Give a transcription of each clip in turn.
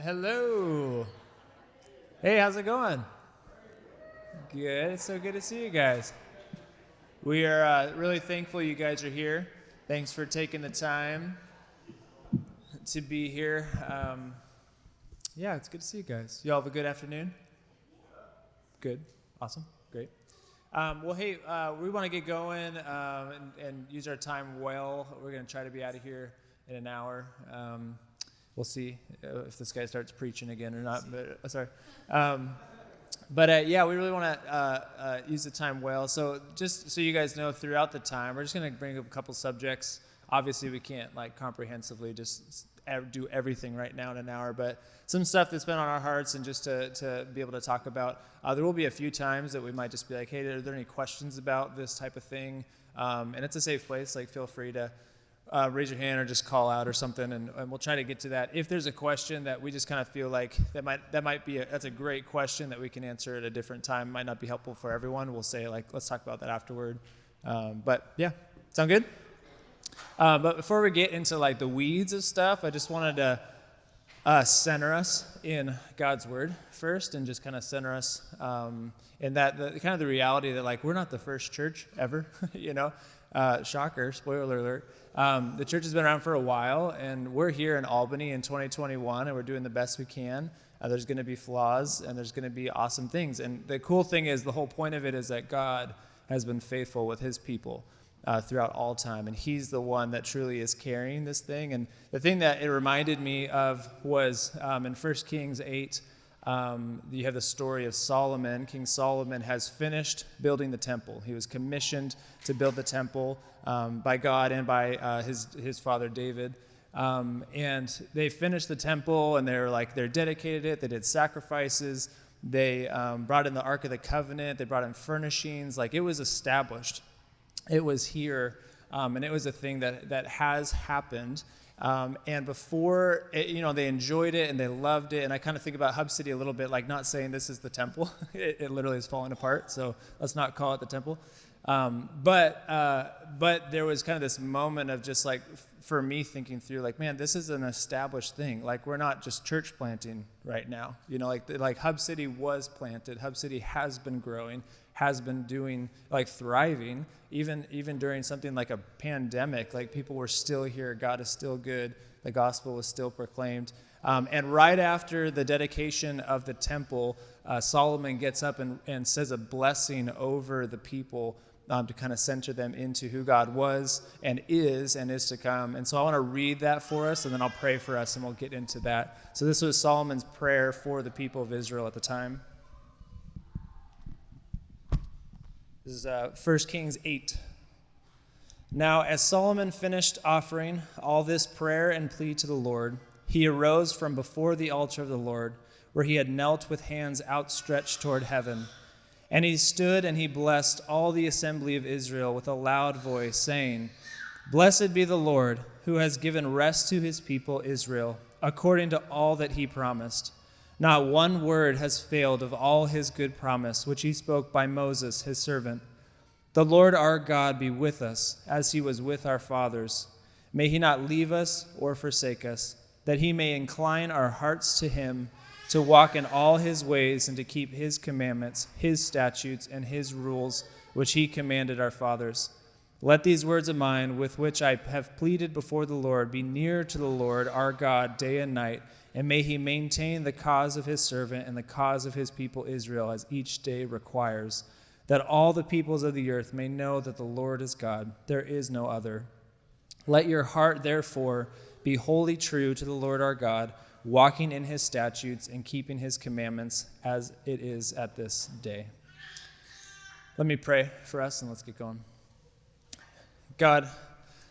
Hello. Hey, how's it going? Good. It's so good to see you guys. We are really thankful you guys are here. Thanks for taking the time to be here. Yeah, it's good to see you guys. You all have a good afternoon? Good. Awesome. Great. Hey, we want to get going and use our time well. We're going to try to be out of here in an hour. We'll see if this guy starts preaching again or not. But sorry. Yeah, we really want to use the time well. So just so you guys know, throughout the time, we're just going to bring up a couple subjects. Obviously, we can't comprehensively just do everything right now in an hour, but some stuff that's been on our hearts and just to be able to talk about. There will be a few times that we might just be like, hey, are there any questions about this type of thing? And it's a safe place. Feel free to raise your hand or just call out or something, and we'll try to get to that. If there's a question that we just kind of feel like that's a great question that we can answer at a different time, might not be helpful for everyone, we'll say let's talk about that afterward. Yeah, sound good? But before we get into the weeds of stuff, I just wanted to center us in God's word first, and just kind of center us in that the reality that we're not the first church ever, shocker, spoiler alert. The church has been around for a while, and we're here in Albany in 2021, and we're doing the best we can. There's going to be flaws, and there's going to be awesome things. And the cool thing is, the whole point of it is that God has been faithful with his people throughout all time, and he's the one that truly is carrying this thing. And the thing that it reminded me of was in 1 Kings 8, you have the story of Solomon. King Solomon has finished building the temple. He was commissioned to build the temple by God and by his father David. And they finished the temple, and they're dedicated it. They did sacrifices. They brought in the Ark of the Covenant. They brought in furnishings. It was established. It was here, and it was a thing that has happened. And before, they enjoyed it and they loved it. And I kind of think about Hub City a little bit, not saying this is the temple. It literally is falling apart, so let's not call it the temple. But there was kind of this moment of just for me thinking through, man, this is an established thing. We're not just church planting right now. Hub City was planted. Hub City has been growing, has been doing, thriving, even during something like a pandemic. People were still here. God is still good. The gospel was still proclaimed. And right after the dedication of the temple, Solomon gets up and says a blessing over the people to kind of center them into who God was and is to come. And so I want to read that for us, and then I'll pray for us, and we'll get into that. So this was Solomon's prayer for the people of Israel at the time. This is 1 Kings 8. Now, as Solomon finished offering all this prayer and plea to the Lord, he arose from before the altar of the Lord, where he had knelt with hands outstretched toward heaven. And he stood and he blessed all the assembly of Israel with a loud voice, saying, Blessed be the Lord, who has given rest to his people Israel, according to all that he promised. Not one word has failed of all his good promise, which he spoke by Moses, his servant. The Lord our God be with us, as he was with our fathers. May he not leave us or forsake us, that he may incline our hearts to him, to walk in all his ways and to keep his commandments, his statutes, and his rules, which he commanded our fathers. Let these words of mine, with which I have pleaded before the Lord, be near to the Lord our God day and night, and may he maintain the cause of his servant and the cause of his people Israel as each day requires, that all the peoples of the earth may know that the Lord is God. There is no other. Let your heart, therefore, be wholly true to the Lord our God, walking in his statutes and keeping his commandments as it is at this day. Let me pray for us, and let's get going. God,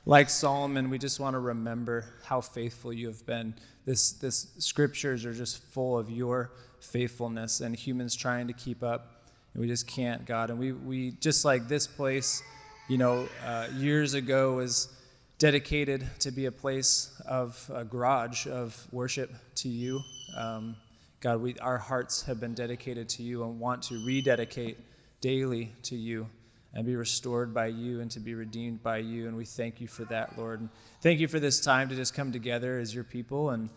like Solomon, we just want to remember how faithful you have been. This scriptures are just full of your faithfulness, and humans trying to keep up, and we just can't, God. And we just like this place, years ago was dedicated to be a place of a garage of worship to you. God, our hearts have been dedicated to you and want to rededicate daily to you and be restored by you and to be redeemed by you. And we thank you for that, Lord. And thank you for this time to just come together as your people and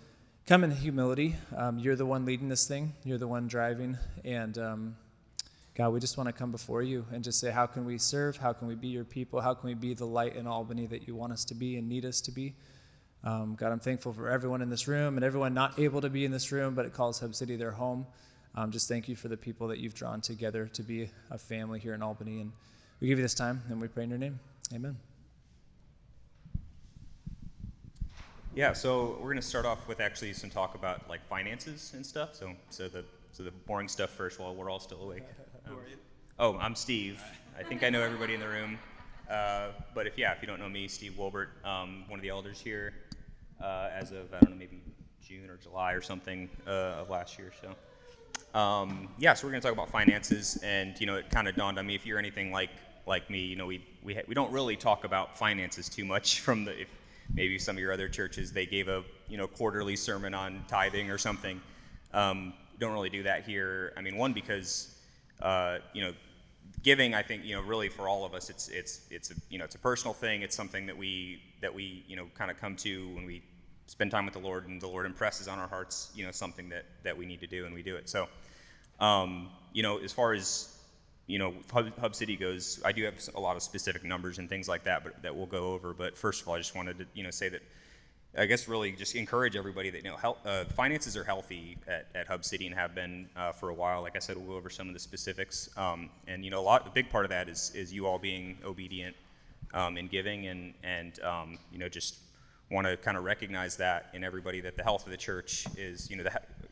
come in humility. You're the one leading this thing. You're the one driving. And God, we just want to come before you and just say, how can we serve? How can we be your people? How can we be the light in Albany that you want us to be and need us to be? God, I'm thankful for everyone in this room and everyone not able to be in this room, but it calls Hub City their home. Just thank you for the people that you've drawn together to be a family here in Albany. And we give you this time, and we pray in your name. Amen. Yeah, so we're going to start off with actually some talk about like finances and stuff. So the boring stuff first while we're all still awake. Who are you? Oh, I'm Steve. I think I know everybody in the room. But if you don't know me, Steve Wolbert, one of the elders here as of, I don't know, maybe June or July or something of last year. So so we're going to talk about finances, and it kind of dawned on me, if you're anything like me, we don't really talk about finances too much. If maybe some of your other churches, they gave a quarterly sermon on tithing or something. Don't really do that here. I mean, one, because giving, I think really for all of us, it's a personal thing. It's something that we kind of come to when we spend time with the Lord, and the Lord impresses on our hearts something that we need to do, and we do it. So as far as Hub City goes, I do have a lot of specific numbers and things like that, but that we'll go over. But first of all, I just wanted to say that I guess really just encourage everybody that finances are healthy at Hub City and have been for a while. Like I said, we'll go over some of the specifics, and a big part of that is you all being obedient in giving, and just want to kind of recognize that in everybody, that the health of the church is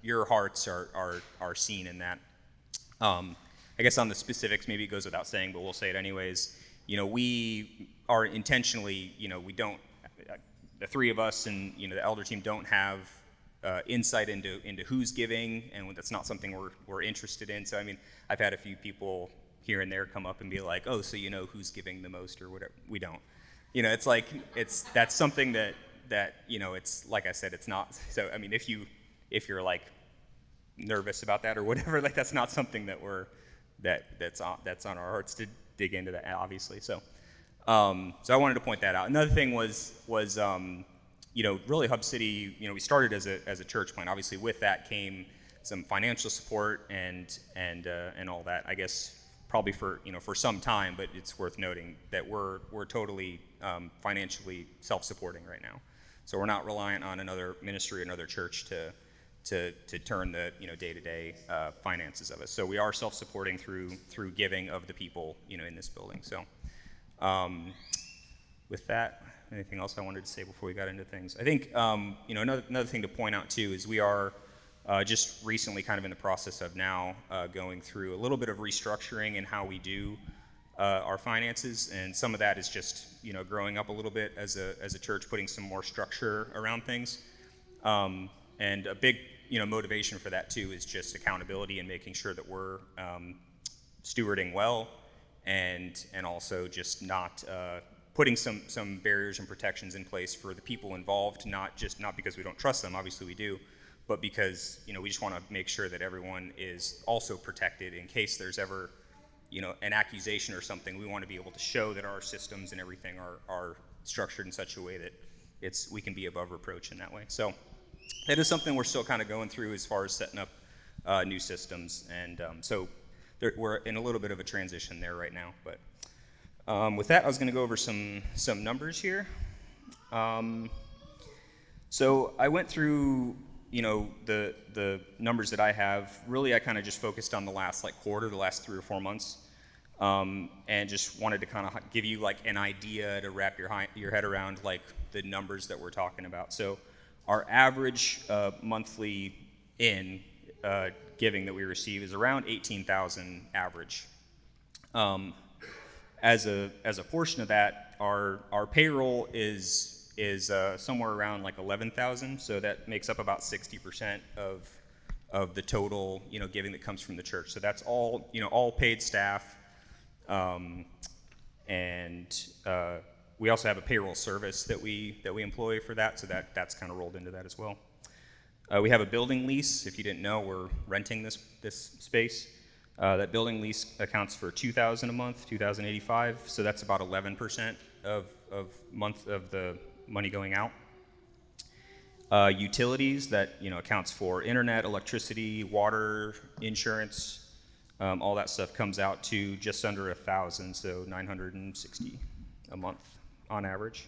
your hearts are seen in that. I guess on the specifics, maybe it goes without saying, but we'll say it anyways. We are intentionally, we don't, the three of us and the elder team don't have insight into who's giving, and that's not something we're interested in. So I mean, I've had a few people here and there come up and be like, oh, so who's giving the most or whatever. We don't. It's like that's something that it's like I said, it's not. So I mean, if you're like nervous about that or whatever, like that's not something that's on our hearts to dig into that, obviously. So I wanted to point that out. Another thing was really Hub City, we started as a church plant. Obviously with that came some financial support and all that, I guess probably for some time, but it's worth noting that we're totally financially self-supporting right now. So we're not reliant on another ministry, another church to turn the day-to-day finances of us. So we are self-supporting through giving of the people in this building. So with that, anything else I wanted to say before we got into things? I think another thing to point out too is we are just recently kind of in the process of now going through a little bit of restructuring in how we do our finances, and some of that is just growing up a little bit as a church, putting some more structure around things, and a big motivation for that too is just accountability and making sure that we're stewarding well, and also just not putting some barriers and protections in place for the people involved, not because we don't trust them, obviously we do, but because we just want to make sure that everyone is also protected in case there's ever an accusation or something. We want to be able to show that our systems and everything are structured in such a way that we can be above reproach in that way. So that is something we're still kind of going through as far as setting up new systems, and so we're in a little bit of a transition there right now. But with that, I was going to go over some numbers here. So I went through the numbers that I have. Really, I kind of just focused on the last quarter, the last 3 or 4 months, and just wanted to kind of give you an idea to wrap your head around the numbers that we're talking about. So our average monthly giving that we receive is around $18,000 average. As a portion of that, our payroll is somewhere around $11,000, so that makes up about 60% of the total giving that comes from the church. So that's all paid staff, and we also have a payroll service that we employ for that, so that's kind of rolled into that as well. We have a building lease. If you didn't know, we're renting this space. That building lease accounts for $2,000 a month, $2,085. So that's about 11% of the money going out. Utilities, that accounts for internet, electricity, water, insurance, all that stuff comes out to just under 1,000, so 960 a month on average.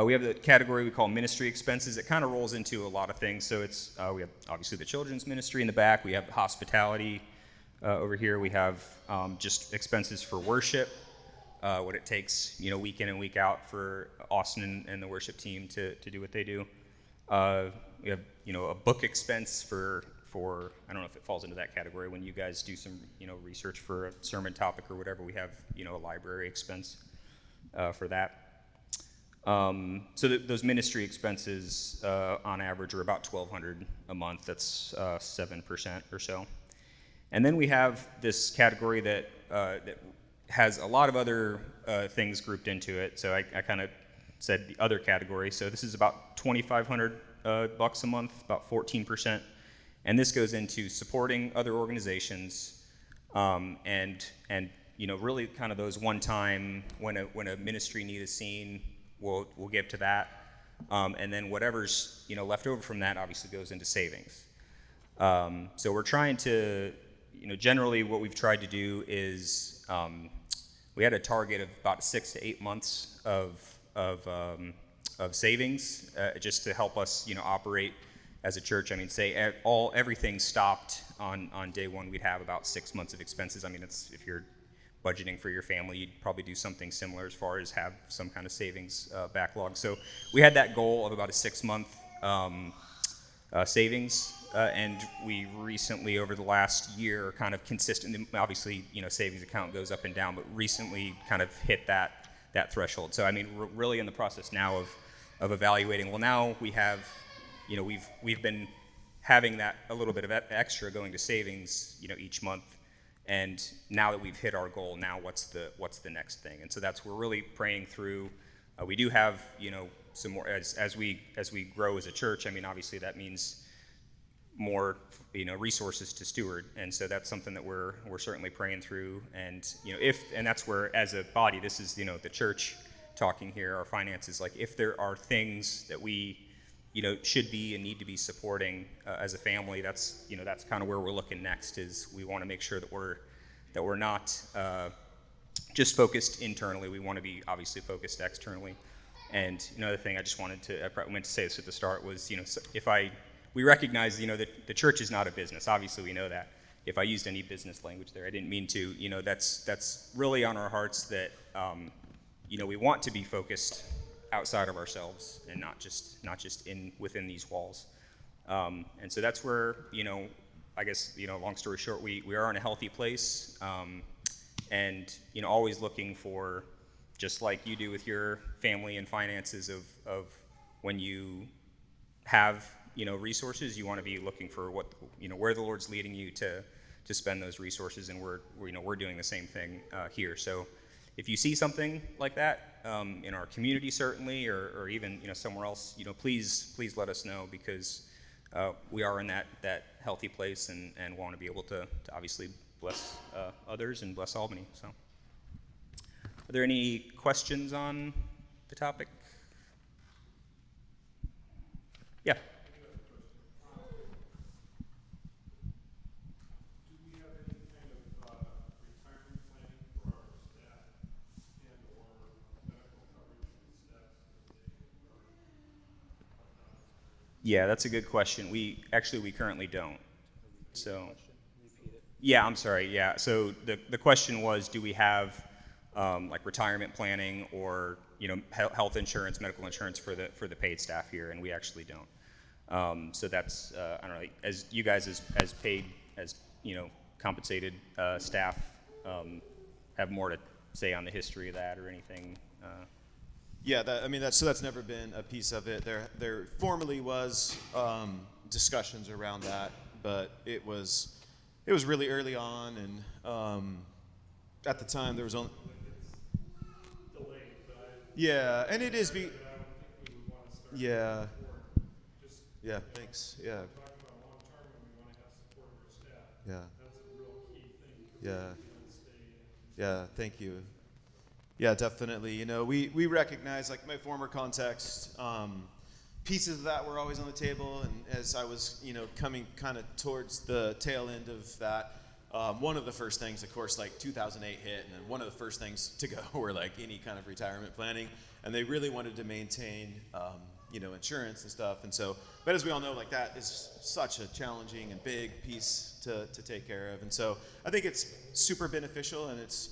We have the category we call ministry expenses. It kind of rolls into a lot of things. So it's we have obviously the children's ministry in the back. We have hospitality over here. We have just expenses for worship, what it takes, week in and week out for Austin and the worship team to do what they do. We have a book expense for I don't know if it falls into that category. When you guys do some research for a sermon topic or whatever, we have a library expense for that. So those ministry expenses on average are about $1,200 a month. That's 7% or so. And then we have this category that has a lot of other things grouped into it. So I kind of said the other category. So this is about $2,500 bucks a month, about 14%. And this goes into supporting other organizations and really kind of those one-time when a ministry need is seen. We'll give to that, and then whatever's left over from that obviously goes into savings. So we're trying to, generally what we've tried to do is we had a target of about 6 to 8 months of savings just to help us operate as a church. I mean, say everything stopped on day one, we'd have about 6 months of expenses. I mean, it's if you're budgeting for your family, you'd probably do something similar as far as have some kind of savings backlog. So we had that goal of about a 6-month savings, and we recently, over the last year, kind of consistently, obviously, savings account goes up and down, but recently kind of hit that threshold. So I mean, we're really in the process now of evaluating. Well, now we have, we've been having that a little bit of extra going to savings, each month. And now that we've hit our goal, now what's the next thing? And so we're really praying through. We do have some more as we grow as a church. I mean, obviously that means more resources to steward, and so that's something that we're certainly praying through. And and that's where, as a body, this is the church talking here, our finances. Like if there are things that we should be and need to be supporting as a family, that's kind of where we're looking next. Is we want to make sure that we're not just focused internally. We want to be obviously focused externally. And another thing I meant to say this at the start was, we recognize, that the church is not a business. Obviously we know that. If I used any business language there, I didn't mean to. That's really on our hearts that, we want to be focused outside of ourselves and not just within these walls. And so that's where, I guess, long story short, we are in a healthy place, and always looking for, just like you do with your family and finances, of when you have resources, you want to be looking for what where the Lord's leading you to spend those resources, and we're doing the same thing here. So if you see something like that in our community, certainly, or even somewhere else, please let us know, because we are in that healthy place and want to be able to obviously bless others and bless Albany. So, are there any questions on the topic? Yeah. Yeah, that's a good question. We currently don't. So, yeah, I'm sorry. Yeah, so the question was, do we have like retirement planning or health insurance, medical insurance for the paid staff here? And we actually don't. So that's I don't know. As you guys as paid as compensated staff have more to say on the history of that or anything. Yeah, that's never been a piece of it. There formerly was discussions around that, but it was really early on, and at the time there was only. Yeah, and it is. Yeah. Yeah. Thanks. Yeah. Yeah. Yeah. Yeah. Thank you. Yeah, definitely. We recognize, like my former context, pieces of that were always on the table. And as I was, coming kind of towards the tail end of that, one of the first things, of course, like 2008 hit, and then one of the first things to go were like any kind of retirement planning, and they really wanted to maintain, insurance and stuff. And so, but as we all know, like that is such a challenging and big piece to take care of. And so I think it's super beneficial, and it's,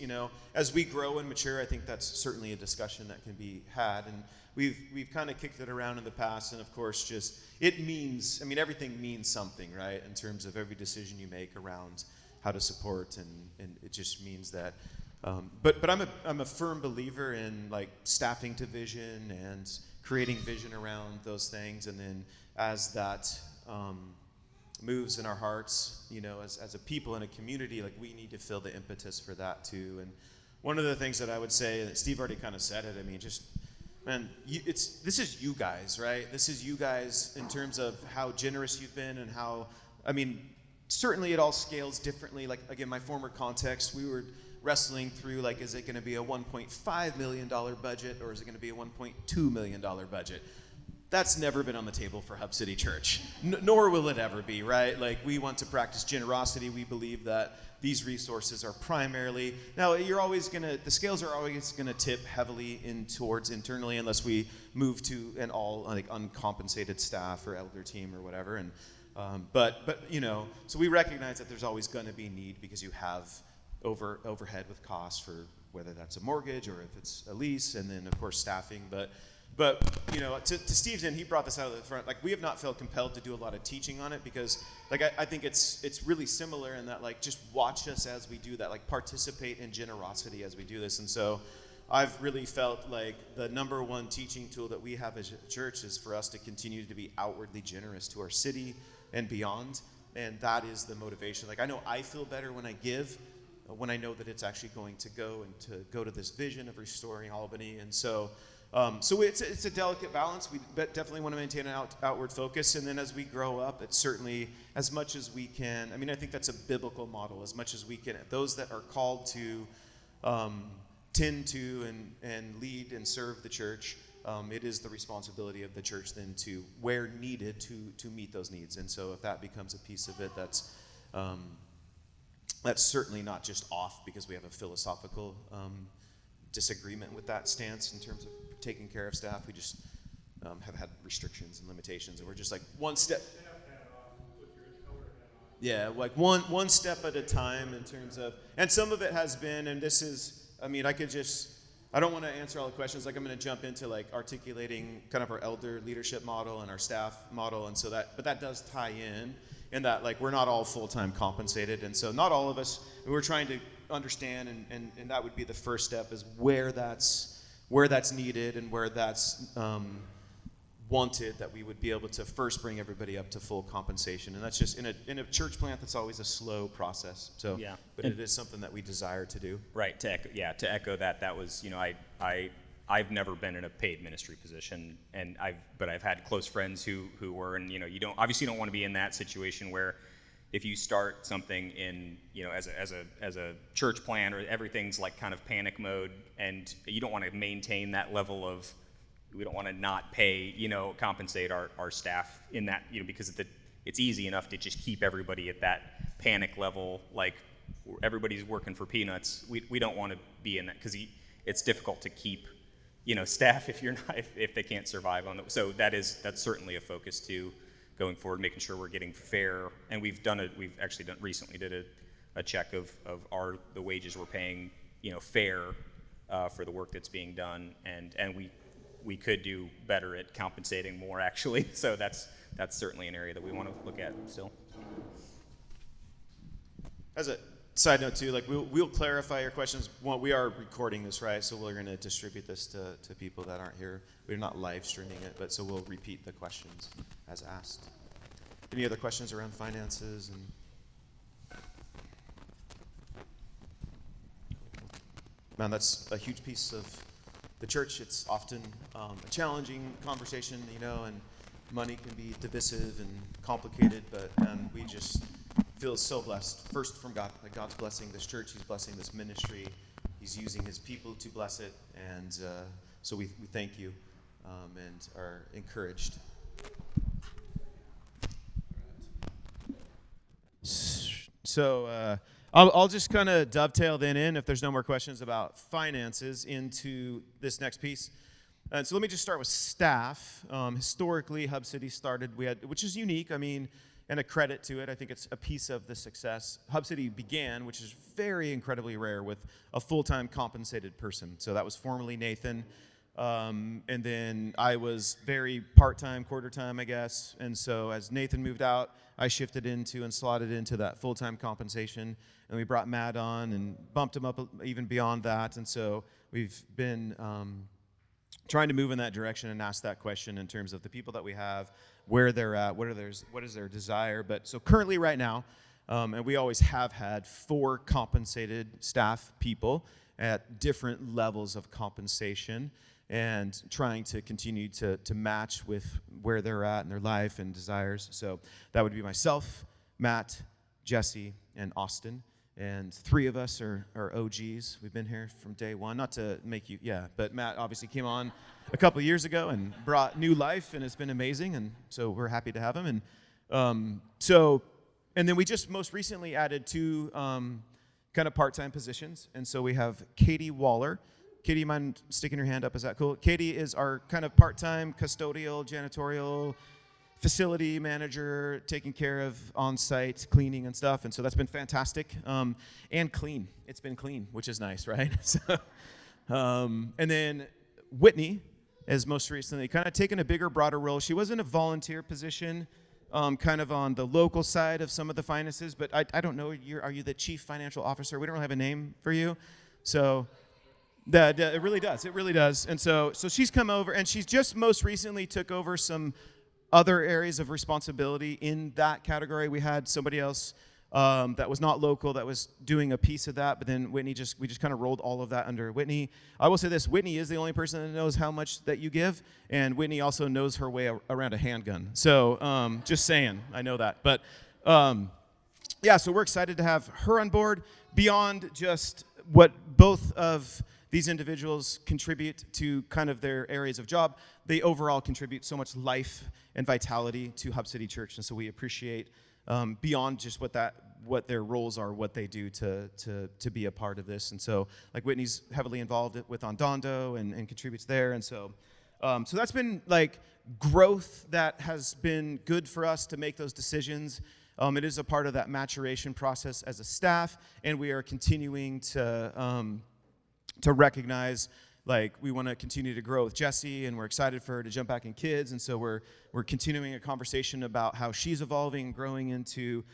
as we grow and mature, I think that's certainly a discussion that can be had. And we've kind of kicked it around in the past, and of course, just everything means something, right? In terms of every decision you make around how to support, and it just means that. But I'm a firm believer in like staffing to vision and creating vision around those things, and then as that moves in our hearts, as a people in a community, like we need to feel the impetus for that too. And one of the things that I would say, and Steve already kind of said it, this is you guys, right? This is you guys in terms of how generous you've been, and how, certainly it all scales differently. Like, again, my former context, we were wrestling through, like, is it going to be a $1.5 million budget, or is it going to be a $1.2 million budget? That's never been on the table for Hub City Church, nor will it ever be, right? Like, we want to practice generosity. We believe that these resources are primarily, now the scales are always gonna tip heavily in towards internally, unless we move to an all like uncompensated staff or elder team or whatever. And but so we recognize that there's always gonna be need, because you have overhead with costs for whether that's a mortgage or if it's a lease, and then of course staffing. But to Steve's end, he brought this out of the front. Like, we have not felt compelled to do a lot of teaching on it, because like I think it's really similar in that, like, just watch us as we do that, like participate in generosity as we do this. And so I've really felt like the number one teaching tool that we have as a church is for us to continue to be outwardly generous to our city and beyond. And that is the motivation. Like, I know I feel better when I give, when I know that it's actually going to go to this vision of restoring Albany. And so it's a delicate balance. We definitely want to maintain an outward focus, and then as we grow up, it's certainly as much as we can. I think that's a biblical model. As much as we can, those that are called to tend to and lead and serve the church, it is the responsibility of the church then to, where needed, to meet those needs. And so if that becomes a piece of it, that's certainly not just off because we have a philosophical disagreement with that stance in terms of taking care of staff. We just have had restrictions and limitations, and we're just like one step. Yeah, like one step at a time in terms of, and some of it has been, and this is, I don't want to answer all the questions. Like, I'm going to jump into like articulating kind of our elder leadership model and our staff model, and so but that does tie in that, like, we're not all full-time compensated, and so not all of us, we're trying to understand, and that would be the first step, is where that's needed and where that's wanted, that we would be able to first bring everybody up to full compensation. And that's just in a church plant, that's always a slow process. So yeah, but it is something that we desire to do. Right. To echo that was, I've never been in a paid ministry position, but I've had close friends who were, and you don't want to be in that situation where, if you start something in, as a church plant, or everything's like kind of panic mode, and you don't want to maintain that level of, we don't want to not pay, compensate our staff in that, because it's easy enough to just keep everybody at that panic level, like everybody's working for peanuts. We don't want to be in that, because it's difficult to keep, staff if they can't survive on it. So that's certainly a focus too, going forward, making sure we're getting fair. And we've actually recently did a check of the wages we're paying, fair for the work that's being done, and we could do better at compensating more, actually. So that's certainly an area that we want to look at still. As a side note too, like we'll clarify your questions. Well, we are recording this, right? So we're going to distribute this to people that aren't here. We're not live streaming it, but so we'll repeat the questions as asked. Any other questions around finances? Man, that's a huge piece of the church. It's often a challenging conversation, and money can be divisive and complicated, but we just feel so blessed. First, from God, like God's blessing this church, He's blessing this ministry, He's using His people to bless it, and so we thank you and are encouraged So I'll just kind of dovetail then in, if there's no more questions about finances, into this next piece. And so let me just start with staff. Historically, Hub City started, which is unique, I mean, and a credit to it. I think it's a piece of the success. Hub City began, which is very incredibly rare, with a full-time compensated person. So that was formerly Nathan. And then I was very part-time, quarter-time, I guess. And so as Nathan moved out, I shifted into and slotted into that full-time compensation. And we brought Matt on and bumped him up even beyond that. And so we've been trying to move in that direction and ask that question in terms of the people that we have, where they're at, what is their desire. But so currently right now, and we always have had 4 compensated staff people at different levels of compensation, and trying to continue to match with where they're at in their life and desires. So that would be myself, Matt, Jesse, and Austin. And 3 of us are OGs. We've been here from day one. Not to make you, but Matt obviously came on a couple of years ago and brought new life, and it's been amazing. And so we're happy to have him. And and then we just most recently added 2 kind of part-time positions. And so we have Katie Waller. Katie, you mind sticking your hand up? Is that cool? Katie is our kind of part-time custodial, janitorial, facility manager, taking care of on-site cleaning and stuff. And so that's been fantastic. And clean. It's been clean, which is nice, right? So, and then Whitney has most recently kind of taken a bigger, broader role. She was in a volunteer position, kind of on the local side of some of the finances, but I don't know, are you the chief financial officer? We don't really have a name for you. So it really does. And so she's come over, and she's just most recently took over some other areas of responsibility in that category. We had somebody else that was not local that was doing a piece of that, but then we just kind of rolled all of that under Whitney. I will say this, Whitney is the only person that knows how much that you give, and Whitney also knows her way around a handgun. So just saying, I know that. But so we're excited to have her on board beyond just what both of these individuals contribute to kind of their areas of job. They overall contribute so much life and vitality to Hub City Church, and so we appreciate beyond just what their roles are, what they do to be a part of this. And so, like, Whitney's heavily involved with Ondondo and contributes there, and so that's been like growth that has been good for us to make those decisions. It is a part of that maturation process as a staff, and we are continuing to recognize, like, we want to continue to grow with Jessie, and we're excited for her to jump back in kids. And so we're continuing a conversation about how she's evolving and growing into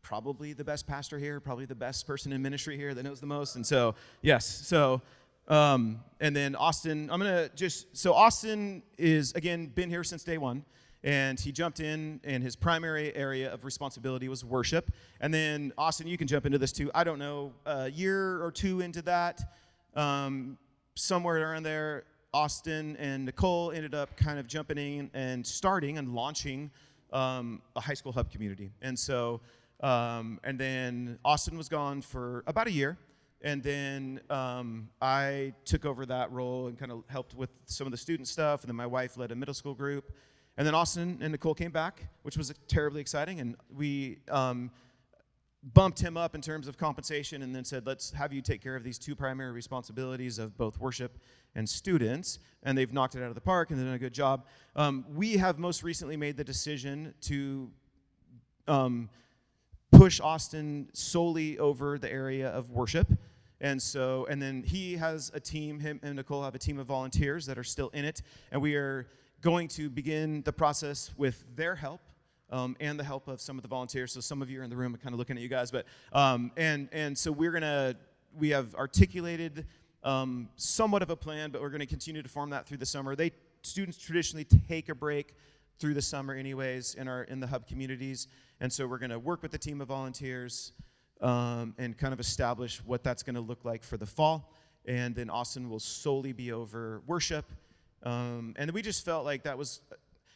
probably the best pastor here, probably the best person in ministry here that knows the most. And so, yes. So, and then Austin, Austin is, again, been here since day one. And he jumped in, and his primary area of responsibility was worship. And then, Austin, you can jump into this too. I don't know, a year or 2 into that, somewhere around there, Austin and Nicole ended up kind of jumping in and starting and launching a high school hub community. And so, and then Austin was gone for about a year. And then I took over that role and kind of helped with some of the student stuff. And then my wife led a middle school group. And then Austin and Nicole came back, which was terribly exciting. And we bumped him up in terms of compensation and then said, let's have you take care of these 2 primary responsibilities of both worship and students. And they've knocked it out of the park, and they've done a good job. We have most recently made the decision to push Austin solely over the area of worship. And then he has a team, him and Nicole have a team of volunteers that are still in it. And we are going to begin the process with their help and the help of some of the volunteers. So some of you are in the room, I'm kind of looking at you guys, but and so we have articulated somewhat of a plan, but we're going to continue to form that through the summer. Students traditionally take a break through the summer anyways in the hub communities, and so we're going to work with the team of volunteers and kind of establish what that's going to look like for the fall. And then Austin will solely be over worship. And we just felt like that was,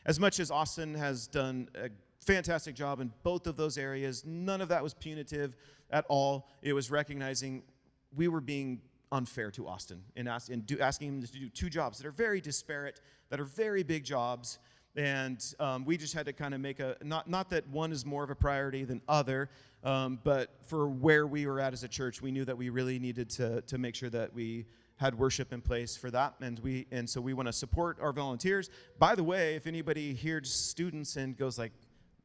as much as Austin has done a fantastic job in both of those areas, none of that was punitive at all. It was recognizing we were being unfair to Austin in asking him to do 2 jobs that are very disparate, that are very big jobs, And we just had to kind of make not that one is more of a priority than other, but for where we were at as a church, we knew that we really needed to make sure that we had worship in place for that, and so we want to support our volunteers. By the way, if anybody hears students and goes like,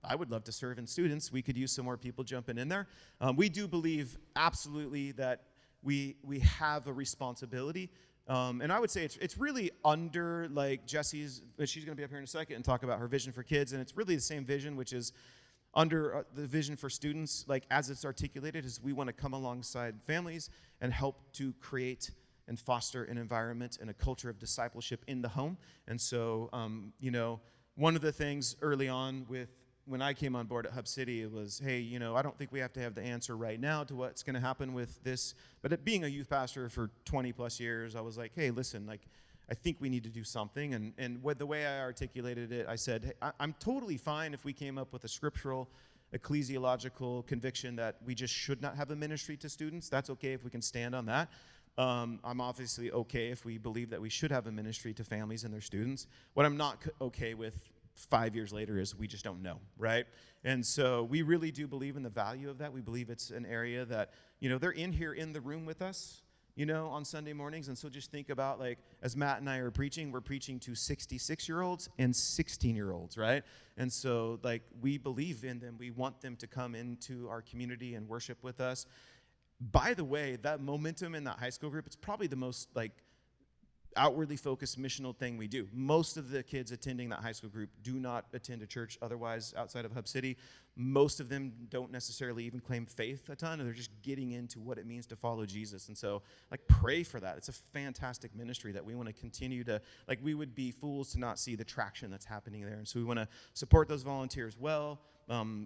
I would love to serve in students, we could use some more people jumping in there. We do believe absolutely that we have a responsibility. And I would say it's really under, like, she's going to be up here in a second and talk about her vision for kids, and it's really the same vision, which is under the vision for students, like as it's articulated, is we want to come alongside families and help to create and foster an environment and a culture of discipleship in the home. And so, one of the things early on when I came on board at Hub City, it was, hey, I don't think we have to have the answer right now to what's going to happen with this. But being a youth pastor for 20 plus years, I was like, hey, listen, like, I think we need to do something. And with the way I articulated it, I said, hey, I'm totally fine if we came up with a scriptural, ecclesiological conviction that we just should not have a ministry to students. That's okay if we can stand on that. I'm obviously okay if we believe that we should have a ministry to families and their students. What I'm not okay with 5 years later is we just don't know, right? And so we really do believe in the value of that. We believe it's an area that, they're in here in the room with us, on Sunday mornings. And so just think about, like, as Matt and I are preaching, we're preaching to 66-year-olds and 16-year-olds, right? And so, like, we believe in them. We want them to come into our community and worship with us. By the way, that momentum in that high school group, it's probably the most, like, outwardly focused missional thing we do. Most of the kids attending that high school group do not attend a church otherwise outside of Hub City. Most of them don't necessarily even claim faith a ton, and they're just getting into what it means to follow Jesus. And so, like, pray for that. It's a fantastic ministry that we want to continue to, like, we would be fools to not see the traction that's happening there. And so we want to support those volunteers well.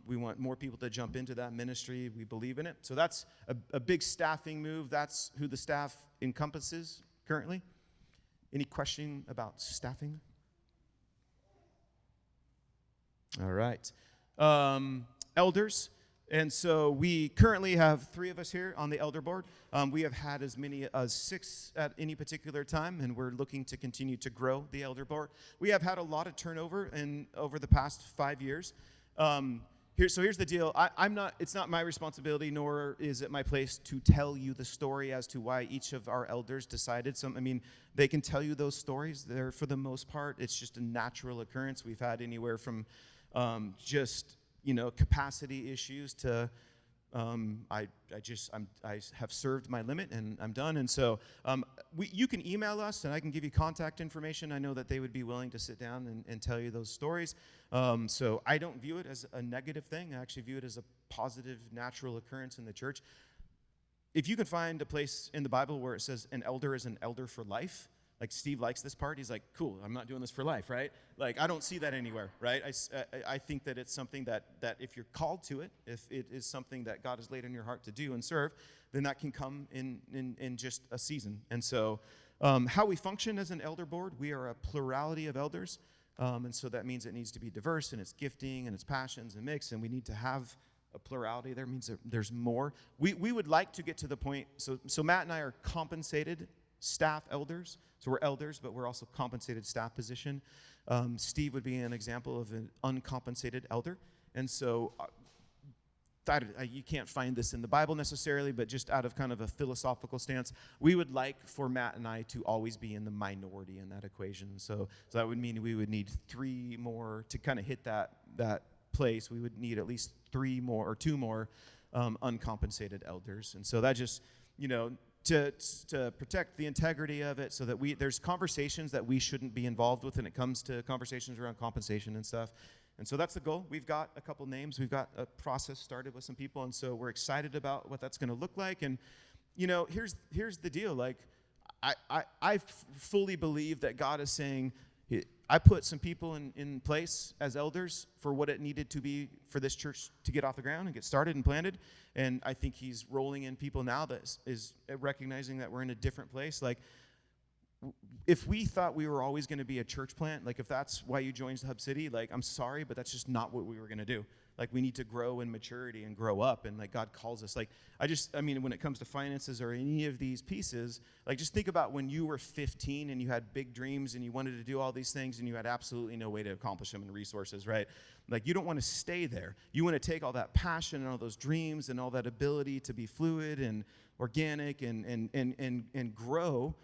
We want more people to jump into that ministry. We believe in it. So that's a big staffing move. That's who the staff encompasses currently. Any question about staffing? All right. Elders. And so we currently have 3 of us here on the elder board. We have had as many as 6 at any particular time, and we're looking to continue to grow the elder board. We have had a lot of turnover over the past 5 years. Here's the deal. It's not my responsibility, nor is it my place to tell you the story as to why each of our elders decided they can tell you those stories. They're, for the most part, it's just a natural occurrence. We've had anywhere from capacity issues to I have served my limit and I'm done. And so you can email us and I can give you contact information. I know that they would be willing to sit down and tell you those stories. So I don't view it as a negative thing. I actually view it as a positive, natural occurrence in the church. If you can find a place in the Bible where it says an elder is an elder for life, like Steve likes this part, he's like, cool, I'm not doing this for life, right? Like, I don't see that anywhere, right? I think that it's something that if you're called to it, if it is something that God has laid in your heart to do and serve, then that can come in just a season. And so how we function as an elder board, we are a plurality of elders. And so that means it needs to be diverse in its gifting and its passions and mix, and we need to have a plurality there. It means that there's more. We would like to get to the point, so Matt and I are compensated staff elders. So we're elders, but we're also compensated staff position. Steve would be an example of an uncompensated elder. And so you can't find this in the Bible necessarily, but just out of kind of a philosophical stance, we would like for Matt and I to always be in the minority in that equation. So that would mean we would need 3 more to kind of hit that place. We would need at least 3 more or 2 more uncompensated elders. And so that just, to protect the integrity of it so that there's conversations that we shouldn't be involved with when it comes to conversations around compensation and stuff. And so that's the goal. We've got a couple names. We've got a process started with some people, and so we're excited about what that's going to look like. And, here's the deal. Like, I fully believe that God is saying, I put some people in place as elders for what it needed to be for this church to get off the ground and get started and planted. And I think he's rolling in people now that is recognizing that we're in a different place. Like, if we thought we were always going to be a church plant, like if that's why you joined Hub City, like I'm sorry, but that's just not what we were going to do. Like we need to grow in maturity and grow up, and like God calls us. Like I mean, when it comes to finances or any of these pieces, like just think about when you were 15 and you had big dreams and you wanted to do all these things and you had absolutely no way to accomplish them and resources, right? Like you don't want to stay there. You want to take all that passion and all those dreams and all that ability to be fluid and organic and grow,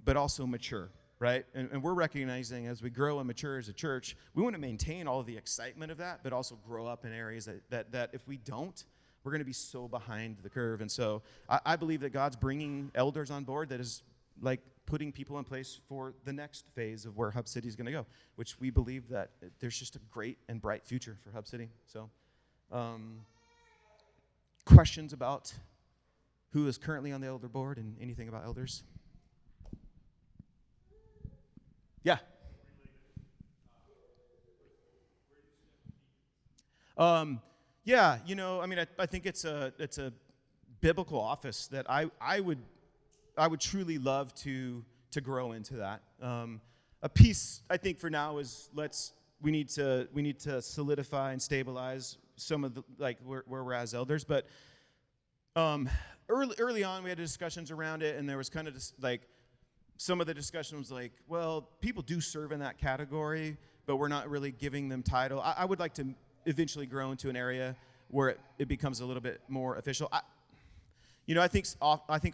but also mature, right? And we're recognizing as we grow and mature as a church, we want to maintain all of the excitement of that, but also grow up in areas that if we don't, we're going to be so behind the curve. And so I believe that God's bringing elders on board that is like putting people in place for the next phase of where Hub City is going to go, which we believe that there's just a great and bright future for Hub City. So questions about who is currently on the elder board and anything about elders? Yeah. Yeah, you know, I mean, I think it's a biblical office that I would truly love to grow into that. A piece I think for now is we need to solidify and stabilize some of the like where we're as elders, but early on we had discussions around it, and there was kind of just like some of the discussion was like, well, people do serve in that category, but we're not really giving them title. I would like to eventually grow into an area where it becomes a little bit more official. I think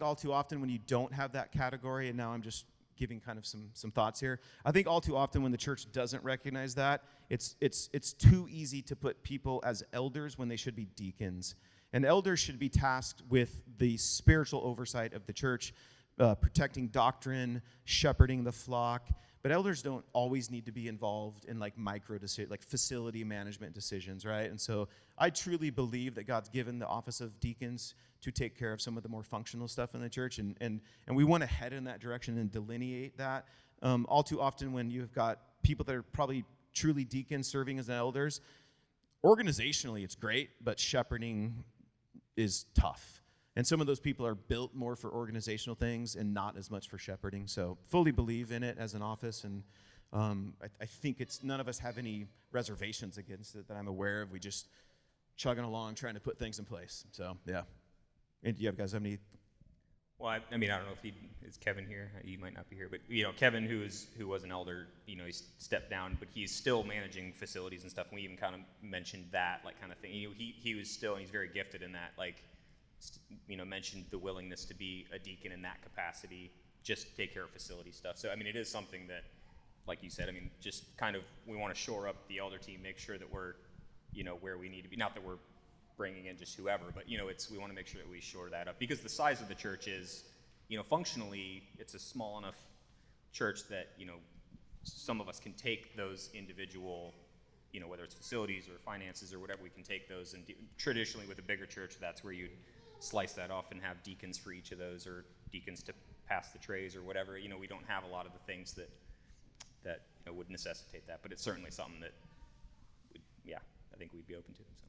all too often when you don't have that category, and now I'm just giving kind of some thoughts here. I think all too often when the church doesn't recognize that, it's too easy to put people as elders when they should be deacons. And elders should be tasked with the spiritual oversight of the church, protecting doctrine, shepherding the flock. But elders don't always need to be involved in like micro decisions, like facility management decisions, right? And so I truly believe that God's given the office of deacons to take care of some of the more functional stuff in the church, and we want to head in that direction and delineate that. All too often when you've got people that are probably truly deacons serving as elders, organizationally it's great, but shepherding is tough. And some of those people are built more for organizational things and not as much for shepherding. So fully believe in it as an office, and I think none of us have any reservations against it that I'm aware of. We just chugging along trying to put things in place. So yeah. And do you guys have any? Well, I mean, I don't know if is Kevin here. He might not be here, but Kevin, who was an elder, he's stepped down, but he's still managing facilities and stuff. And we even kind of mentioned that, like, kind of thing. He was still, and he's very gifted in that, like, mentioned the willingness to be a deacon in that capacity, just take care of facility stuff. So I mean, it is something that, like you said, I mean, just kind of we want to shore up the elder team, make sure that we're, where we need to be. Not that we're bringing in just whoever, but we want to make sure that we shore that up, because the size of the church is, functionally it's a small enough church that some of us can take those individual, whether it's facilities or finances or whatever, we can take those, and traditionally with a bigger church, that's where you'd slice that off and have deacons for each of those, or deacons to pass the trays or whatever. We don't have a lot of the things that would necessitate that, but it's certainly something that I think we'd be open to. So.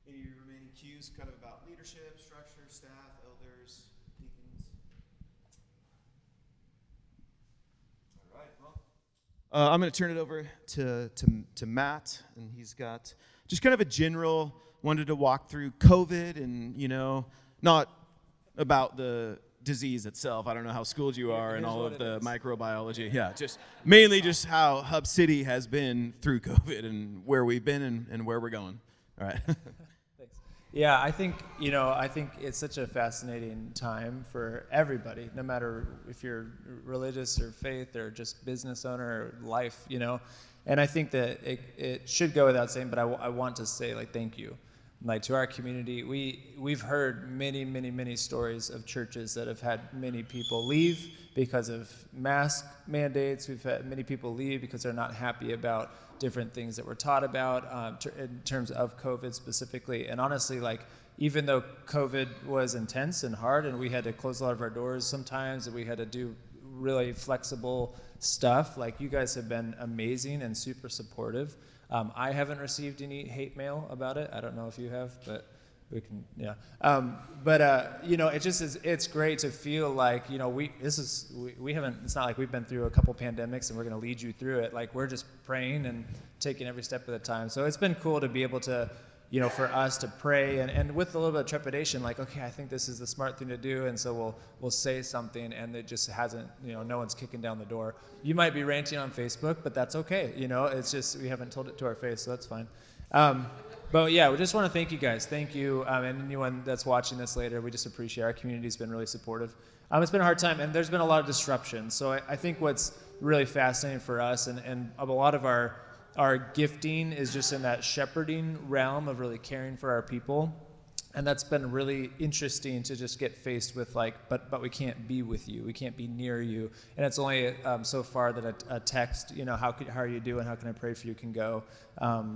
Any remaining cues kind of about leadership, structure, staff, elders, deacons? All right, well. I'm going to turn it over to Matt, and he's got just kind of a general, wanted to walk through COVID and, not about the disease itself. I don't know how schooled you are and all of the microbiology. Yeah, just mainly just how Hub City has been through COVID and where we've been and where we're going. All right. Thanks. Yeah, I think it's such a fascinating time for everybody, no matter if you're religious or faith or just business owner or life, And I think that it should go without saying, but I want to say, like, thank you. Like, to our community, we've heard many, many, many stories of churches that have had many people leave because of mask mandates. We've had many people leave because they're not happy about different things that were taught about in terms of COVID specifically. And honestly, like, even though COVID was intense and hard and we had to close a lot of our doors sometimes, and we had to do really flexible stuff, like, you guys have been amazing and super supportive. I haven't received any hate mail about it. I don't know if you have, but we can, yeah. You know, it just is, it's great to feel like, you know, we haven't, it's not like we've been through a couple pandemics and we're going to lead you through it. Like, we're just praying and taking every step of the time. So it's been cool to be able to, you know, for us to pray and with a little bit of trepidation, like, okay, I think this is the smart thing to do. And so we'll say something and it just hasn't, you know, no one's kicking down the door. You might be ranting on Facebook, but that's okay. You know, it's just, we haven't told it to our face, so that's fine. But yeah, we just want to thank you guys. Thank you. And anyone that's watching this later, we just appreciate our community's been really supportive. It's been a hard time and there's been a lot of disruption. So I think what's really fascinating for us and a lot of our gifting is just in that shepherding realm of really caring for our people. And that's been really interesting to just get faced with, like, but we can't be with you. We can't be near you. And it's only so far that a text, you know, how are you doing? How can I pray for you can go.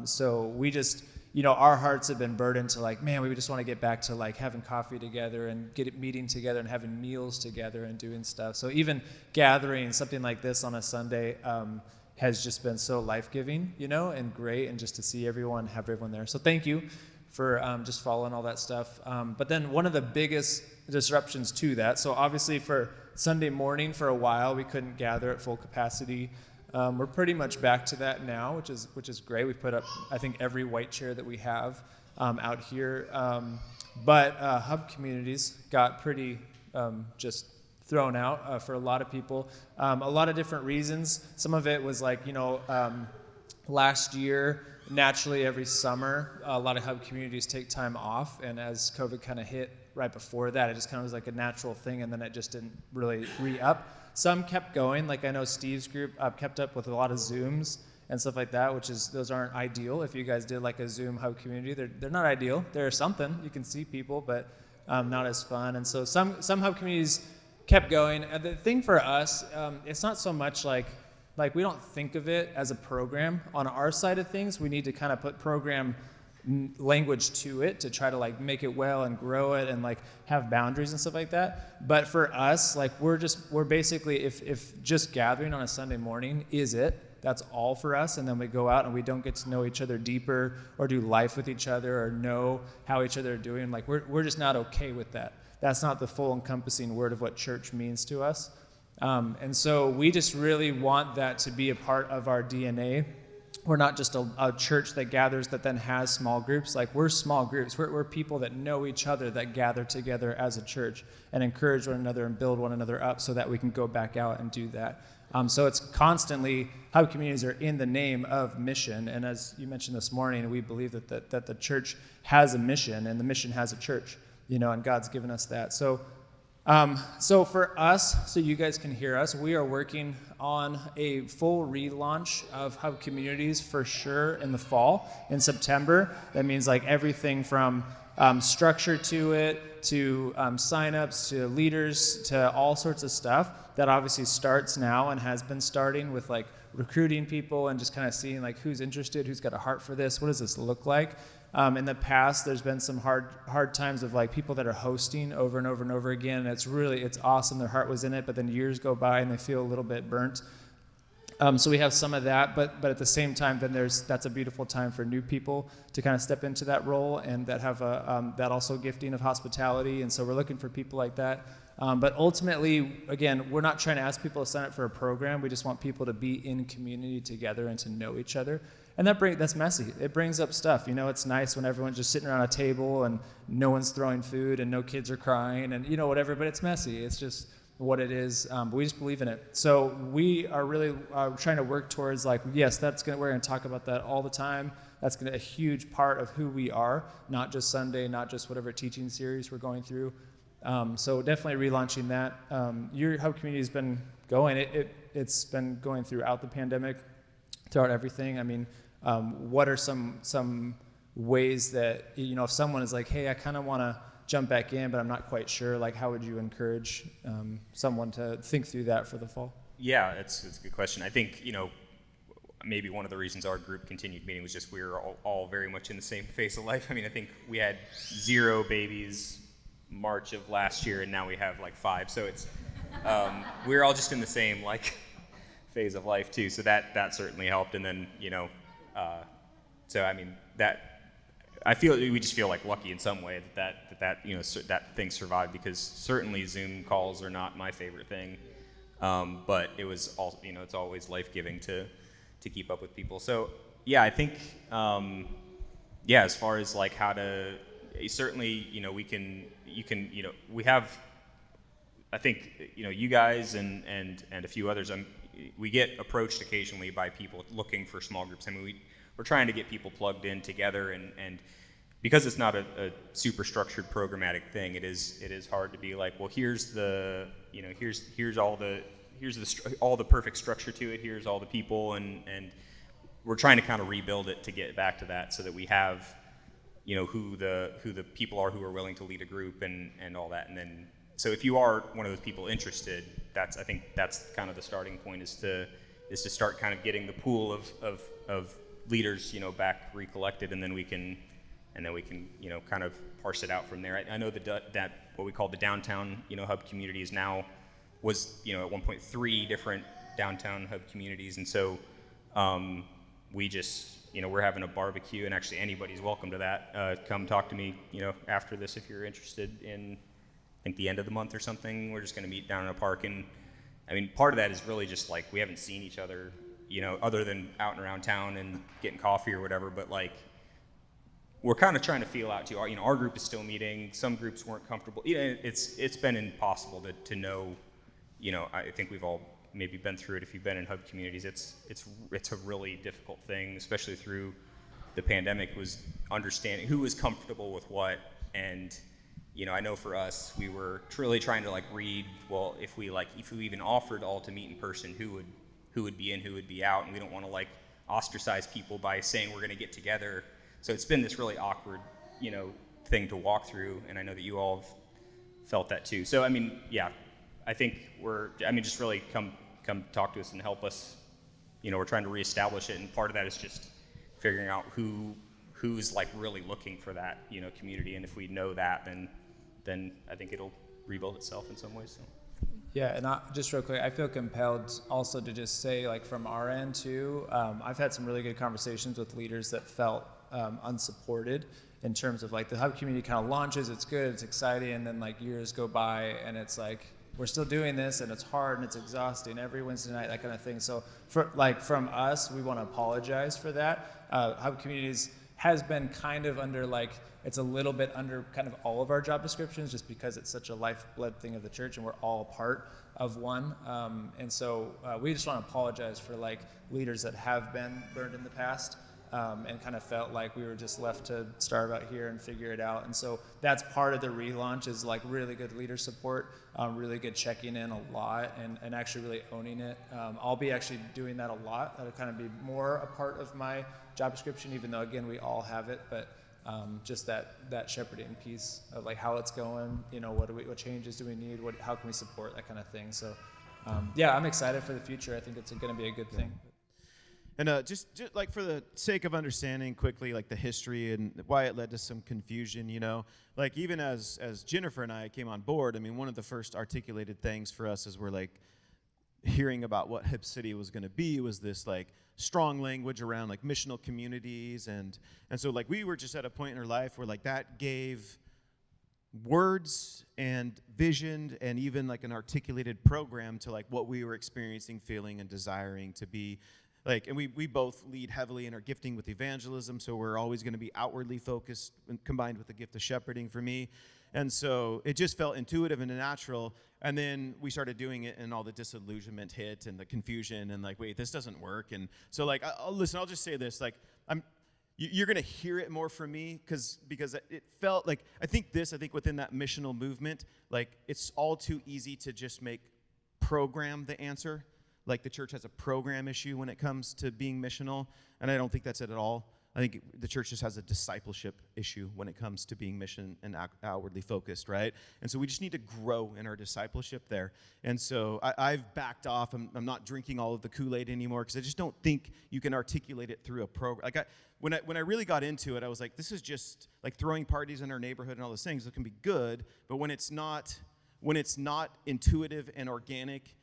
So we just, you know, our hearts have been burdened to, like, man, we just want to get back to, like, having coffee together and meeting together and having meals together and doing stuff. So even gathering something like this on a Sunday has just been so life-giving, you know, and great, and just to see everyone, have everyone there. So thank you for just following all that stuff. But then one of the biggest disruptions to that, so obviously for Sunday morning for a while, we couldn't gather at full capacity. We're pretty much back to that now, which is great. We put up, I think, every white chair that we have out here. But hub communities got pretty just thrown out for a lot of people. A lot of different reasons. Some of it was like, you know, last year, naturally every summer, a lot of hub communities take time off. And as COVID kind of hit right before that, it just kind of was like a natural thing. And then it just didn't really re-up. Some kept going. Like I know Steve's group kept up with a lot of Zooms and stuff like that, those aren't ideal. If you guys did like a Zoom hub community, they're not ideal. They're something. You can see people, but not as fun. And so some hub communities kept going. And the thing for us, it's not so much like we don't think of it as a program. On our side of things, we need to kind of put program language to it to try to like make it well and grow it and like have boundaries and stuff like that. But for us, like we're basically, if just gathering on a Sunday morning is it, that's all for us. And then we go out and we don't get to know each other deeper or do life with each other or know how each other are doing. Like we're just not okay with that. That's not the full encompassing word of what church means to us. And so we just really want that to be a part of our DNA. We're not just a church that gathers that then has small groups. Like we're small groups. We're people that know each other that gather together as a church and encourage one another and build one another up so that we can go back out and do that. So it's constantly, hub communities are in the name of mission. And as you mentioned this morning, we believe that the church has a mission and the mission has a church, you know, and God's given us that. So for us, so you guys can hear us, we are working on a full relaunch of hub communities for sure in the fall, in September. That means like everything from structure to it, to signups, to leaders, to all sorts of stuff that obviously starts now and has been starting with like recruiting people and just kind of seeing like who's interested, who's got a heart for this, what does this look like? In the past, there's been some hard times of like people that are hosting over and over and over again. And it's awesome. Their heart was in it, but then years go by and they feel a little bit burnt. So we have some of that, but at the same time, then that's a beautiful time for new people to kind of step into that role and that have that also gifting of hospitality. And so we're looking for people like that. But ultimately, again, we're not trying to ask people to sign up for a program. We just want people to be in community together and to know each other. And that's messy. It brings up stuff. You know, it's nice when everyone's just sitting around a table and no one's throwing food and no kids are crying and, you know, whatever, but it's messy. It's just what it is. But we just believe in it. So we are really trying to work towards like, yes, we're going to talk about that all the time. That's going to be a huge part of who we are, not just Sunday, not just whatever teaching series we're going through. So definitely relaunching that. Your hub community has been going. It's been going throughout the pandemic, throughout everything. I mean, what are some ways that, you know, if someone is like, hey, I kind of want to jump back in, but I'm not quite sure, like how would you encourage someone to think through that for the fall? Yeah, it's a good question. I think, you know, maybe one of the reasons our group continued meeting was just we were all very much in the same phase of life. I mean, I think we had 0 babies March of last year, and now we have like 5. So it's we're all just in the same like phase of life too. So that certainly helped. And then, you know, so I mean that I feel we just feel like lucky in some way that you know that thing survived, because certainly Zoom calls are not my favorite thing, but it was all, you know, it's always life-giving to keep up with people. So yeah, I think yeah, as far as like how to, certainly, you know, you can, you know, we have, I think, you know, you guys and a few others, we get approached occasionally by people looking for small groups. I mean, we're trying to get people plugged in together, and because it's not a super structured programmatic thing, it is hard to be like, well, here's the, you know, here's all the perfect structure to it, here's all the people, and we're trying to kind of rebuild it to get back to that, so that we have, you know, who the people are who are willing to lead a group and all that. And then, so if you are one of those people interested, I think that's kind of the starting point, is to start kind of getting the pool of leaders, you know, back recollected, and then we can, you know, kind of parse it out from there. I know that what we call the downtown, you know, hub communities was, you know, at one point 3 different downtown hub communities, and so we just, you know, we're having a barbecue, and actually anybody's welcome to that. Come talk to me, you know, after this if you're interested in, I think, the end of the month or something. We're just going to meet down in a park, and I mean, part of that is really just like we haven't seen each other, you know, other than out and around town and getting coffee or whatever, but like we're kind of trying to feel out too. You know, our group is still meeting. Some groups weren't comfortable. You know, it's been impossible to know. You know, I think we've all maybe been through it. If you've been in hub communities, it's a really difficult thing, especially through the pandemic, was understanding who was comfortable with what. And you know, I know for us, we were truly trying to like read, well, if we even offered all to meet in person, who would be in, who would be out, and we don't want to like ostracize people by saying we're going to get together. So it's been this really awkward, you know, thing to walk through, and I know that you all have felt that too. So I mean, yeah, I think just really come talk to us and help us. You know, we're trying to reestablish it, and part of that is just figuring out who's like really looking for that, you know, community, and if we know that, then I think it'll rebuild itself in some ways. So. Yeah, and just real quick, I feel compelled also to just say, like, from our end too, I've had some really good conversations with leaders that felt unsupported in terms of like the hub community kind of launches, it's good, it's exciting, and then like years go by and it's like, we're still doing this and it's hard and it's exhausting every Wednesday night, that kind of thing. So from us, we want to apologize for that. Hub communities has been kind of under like, it's a little bit under kind of all of our job descriptions, just because it's such a lifeblood thing of the church and we're all part of one. And so we just want to apologize for like leaders that have been burned in the past. And kind of felt like we were just left to starve out here and figure it out. And so that's part of the relaunch, is like really good leader support, really good checking in a lot, and actually really owning it. I'll be actually doing that a lot. That'll kind of be more a part of my job description, even though again we all have it, but just that shepherding piece of like how it's going, you know, what changes do we need, how can we support, that kind of thing. So yeah, I'm excited for the future. I think it's going to be a good thing. And just like for the sake of understanding quickly, like the history and why it led to some confusion, you know, like even as Jennifer and I came on board, I mean, one of the first articulated things for us as we're like hearing about what Hub City was going to be was this like strong language around like missional communities, and so like we were just at a point in our life where like that gave words and vision and even like an articulated program to like what we were experiencing, feeling, and desiring to be. Like, and we both lead heavily in our gifting with evangelism, so we're always going to be outwardly focused, combined with the gift of shepherding for me. And so it just felt intuitive and natural. And then we started doing it, and all the disillusionment hit, and the confusion, and like, wait, this doesn't work. And so, like, I'll just say this, like, you're going to hear it more from me because it felt like, I think within that missional movement, like, it's all too easy to just make program the answer. Like the church has a program issue when it comes to being missional, and I don't think that's it at all. I think the church just has a discipleship issue when it comes to being mission and outwardly focused, right? And so we just need to grow in our discipleship there. And so I've backed off. I'm not drinking all of the Kool-Aid anymore because I just don't think you can articulate it through a program. Like when I really got into it, I was like, this is just like throwing parties in our neighborhood and all those things. It can be good, but when it's not intuitive and organic,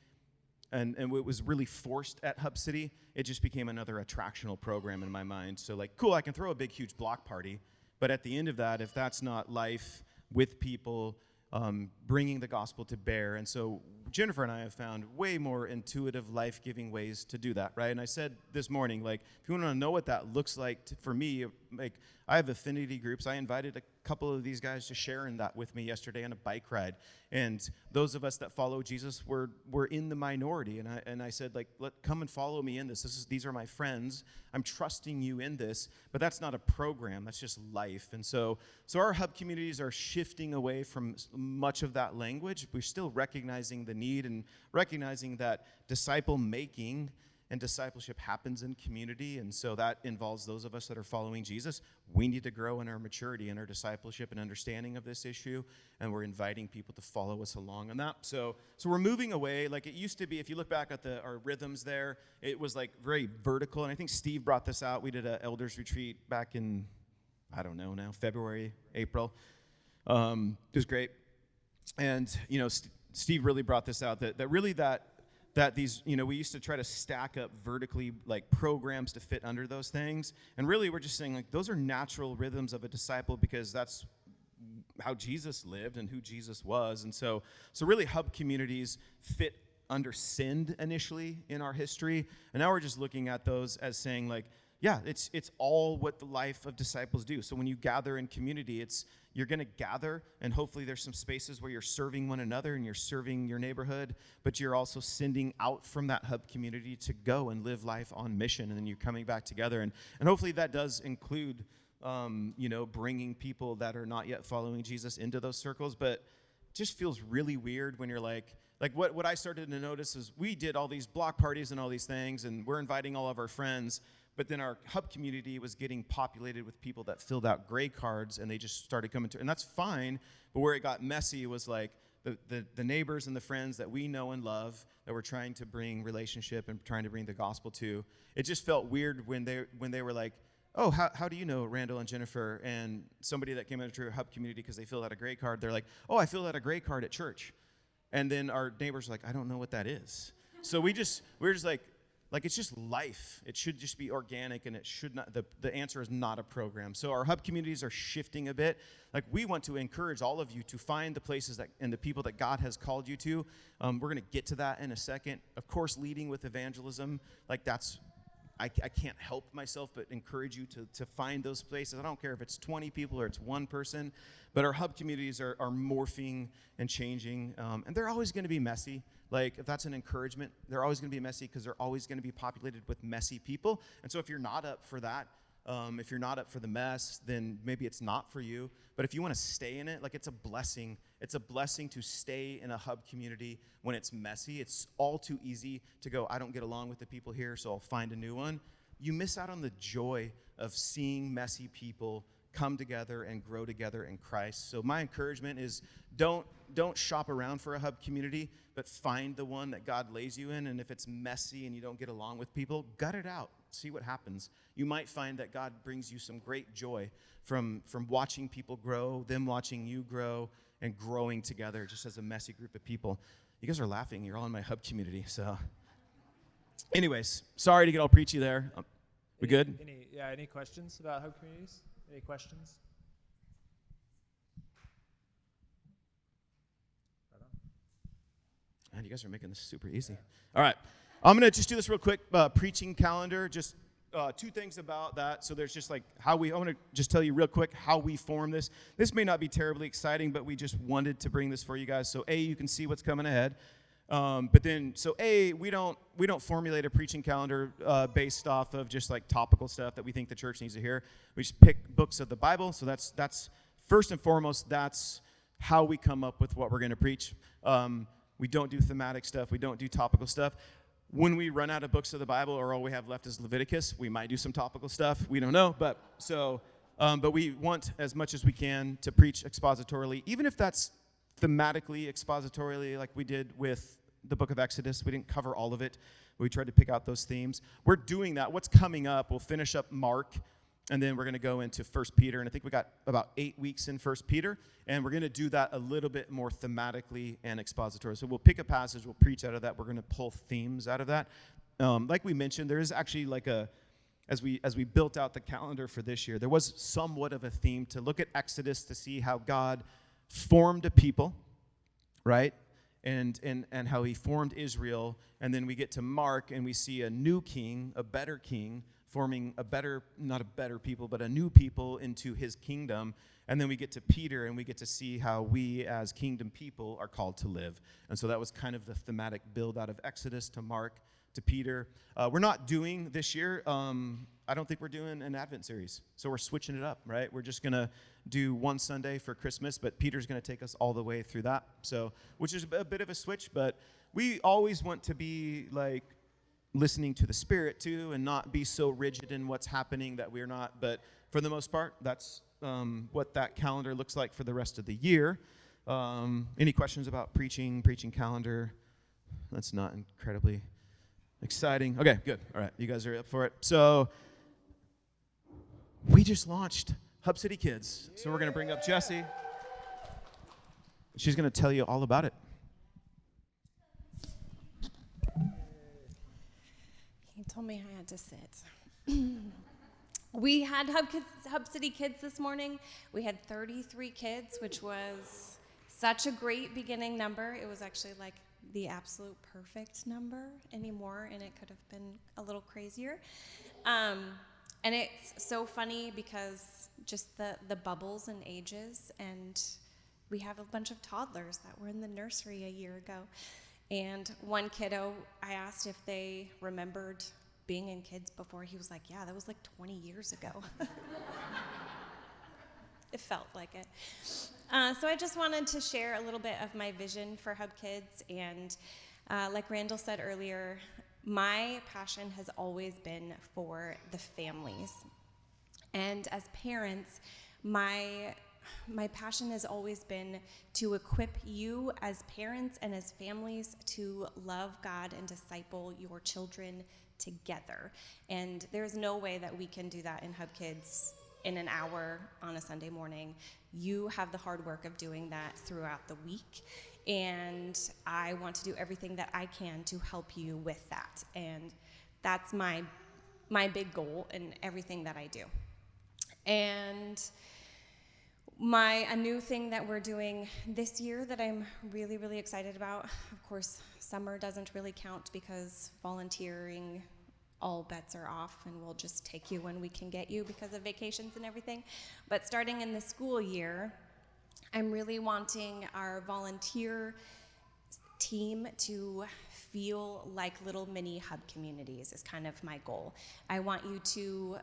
and it was really forced at Hub City, it just became another attractional program in my mind. So like, cool, I can throw a big, huge block party, But at the end of that, if that's not life with people, bringing the gospel to bear. And so Jennifer and I have found way more intuitive, life-giving ways to do that, right? And I said this morning, like, if you want to know what that looks like for me, like, I have affinity groups. I invited a couple of these guys to share in that with me yesterday on a bike ride. And those of us that follow Jesus were in the minority. And I said, like, come and follow me in this. These are my friends. I'm trusting you in this. But that's not a program. That's just life. And so our hub communities are shifting away from much of that language. We're still recognizing the need and recognizing that disciple making and discipleship happens in community, and so that involves those of us that are following Jesus. We need to grow in our maturity and our discipleship and understanding of this issue, and we're inviting people to follow us along on that. So we're moving away. Like it used to be, if you look back at our rhythms there, it was like very vertical, and I think Steve brought this out. We did an elders retreat back in, I don't know now, February, April. It was great. And, Steve really brought this out, that these, we used to try to stack up vertically like programs to fit under those things. And really we're just saying like those are natural rhythms of a disciple because that's how Jesus lived and who Jesus was. And so really hub communities fit under Send initially in our history. And now we're just looking at those as saying like, yeah, it's all what the life of disciples do. So when you gather in community, you're going to gather, and hopefully there's some spaces where you're serving one another and you're serving your neighborhood, but you're also sending out from that hub community to go and live life on mission, and then you're coming back together. And hopefully that does include, bringing people that are not yet following Jesus into those circles, but it just feels really weird when you're like what I started to notice is we did all these block parties and all these things, and we're inviting all of our friends. But then our hub community was getting populated with people that filled out gray cards, and they just started coming to, and that's fine. But where it got messy was like the neighbors and the friends that we know and love that we're trying to bring relationship and trying to bring the gospel to. It just felt weird when they were like, oh, how do you know Randall and Jennifer? And somebody that came into our hub community because they filled out a gray card, they're like, oh, I filled out a gray card at church. And then our neighbors are like, I don't know what that is. So we're just like it's just life. It should just be organic, and it should not. The answer is not a program. So our hub communities are shifting a bit. Like we want to encourage all of you to find the places and the people that God has called you to. We're going to get to that in a second. Of course, leading with evangelism. Like that's, I can't help myself but encourage you to find those places. I don't care if it's 20 people or it's one person, but our hub communities are morphing and changing, and they're always going to be messy. Like, if that's an encouragement, they're always going to be messy because they're always going to be populated with messy people. And so if you're not up for that, if you're not up for the mess, then maybe it's not for you. But if you want to stay in it, like it's a blessing. It's a blessing to stay in a hub community when it's messy. It's all too easy to go, I don't get along with the people here, so I'll find a new one. You miss out on the joy of seeing messy people come together and grow together in Christ. So my encouragement is don't shop around for a hub community, but find the one that God lays you in. And if it's messy and you don't get along with people, gut it out. See what happens. You might find that God brings you some great joy from watching people grow, them watching you grow, and growing together just as a messy group of people. You guys are laughing. You're all in my hub community. So anyways, sorry to get all preachy there. We good? Any questions about hub communities? Any questions? Man, you guys are making this super easy. All right. I'm going to just do this real quick. Preaching calendar, just two things about that. So there's just like I want to just tell you real quick how we form this. This may not be terribly exciting, but we just wanted to bring this for you guys. So you can see what's coming ahead. But then, we don't formulate a preaching calendar based off of just like topical stuff that we think the church needs to hear. We just pick books of the Bible. So that's first and foremost, that's how we come up with what we're going to preach. We don't do thematic stuff. We don't do topical stuff. When we run out of books of the Bible or all we have left is Leviticus, we might do some topical stuff. We don't know. But we want as much as we can to preach expositorily, even if that's thematically, expositorily, like we did with the book of Exodus. We didn't cover all of it. We tried to pick out those themes. We're doing that. What's coming up, we'll finish up Mark, and then we're going to go into 1 Peter. And I think we got about 8 weeks in 1 Peter. And we're going to do that a little bit more thematically and expository. So we'll pick a passage, we'll preach out of that. We're going to pull themes out of that. Like we mentioned, there is actually like as we built out the calendar for this year, there was somewhat of a theme to look at Exodus to see how God formed a people, right? And how he formed Israel. And then we get to Mark and we see a new king, a better king, forming not a better people, but a new people into his kingdom. And then we get to Peter and we get to see how we as kingdom people are called to live. And so that was kind of the thematic build out of Exodus to Mark to Peter. We're not doing this year, I don't think we're doing an Advent series. So we're switching it up, right? We're just going to do one Sunday for Christmas, but Peter's going to take us all the way through that. So, which is a bit of a switch, but we always want to be like listening to the Spirit too and not be so rigid in what's happening that we're not. But for the most part, that's what that calendar looks like for the rest of the year. Any questions about preaching calendar? That's not incredibly exciting. Okay, good. All right, you guys are up for it. So we just launched Hub City Kids. So we're going to bring up Jessie. She's going to tell you all about it. He told me I had to sit. We had Hub City Kids this morning. We had 33 kids, which was such a great beginning number. It was actually like the absolute perfect number anymore, and it could have been a little crazier. And it's so funny because just the bubbles and ages, and we have a bunch of toddlers that were in the nursery a year ago. And one kiddo, I asked if they remembered being in kids before. He was like, yeah, that was like 20 years ago. It felt like it. So I just wanted to share a little bit of my vision for Hub Kids. And like Randall said earlier, my passion has always been for the families. And as parents, my passion has always been to equip you as parents and as families to love God and disciple your children together. And there's no way that we can do that in Hub Kids in an hour on a Sunday morning. You have the hard work of doing that throughout the week. And I want to do everything that I can to help you with that. And that's my big goal in everything that I do. And a new thing that we're doing this year that I'm really, really excited about, of course, summer doesn't really count because volunteering, all bets are off, and we'll just take you when we can get you because of vacations and everything. But starting in the school year, I'm really wanting our volunteer team to feel like little mini hub communities is kind of my goal. I want you to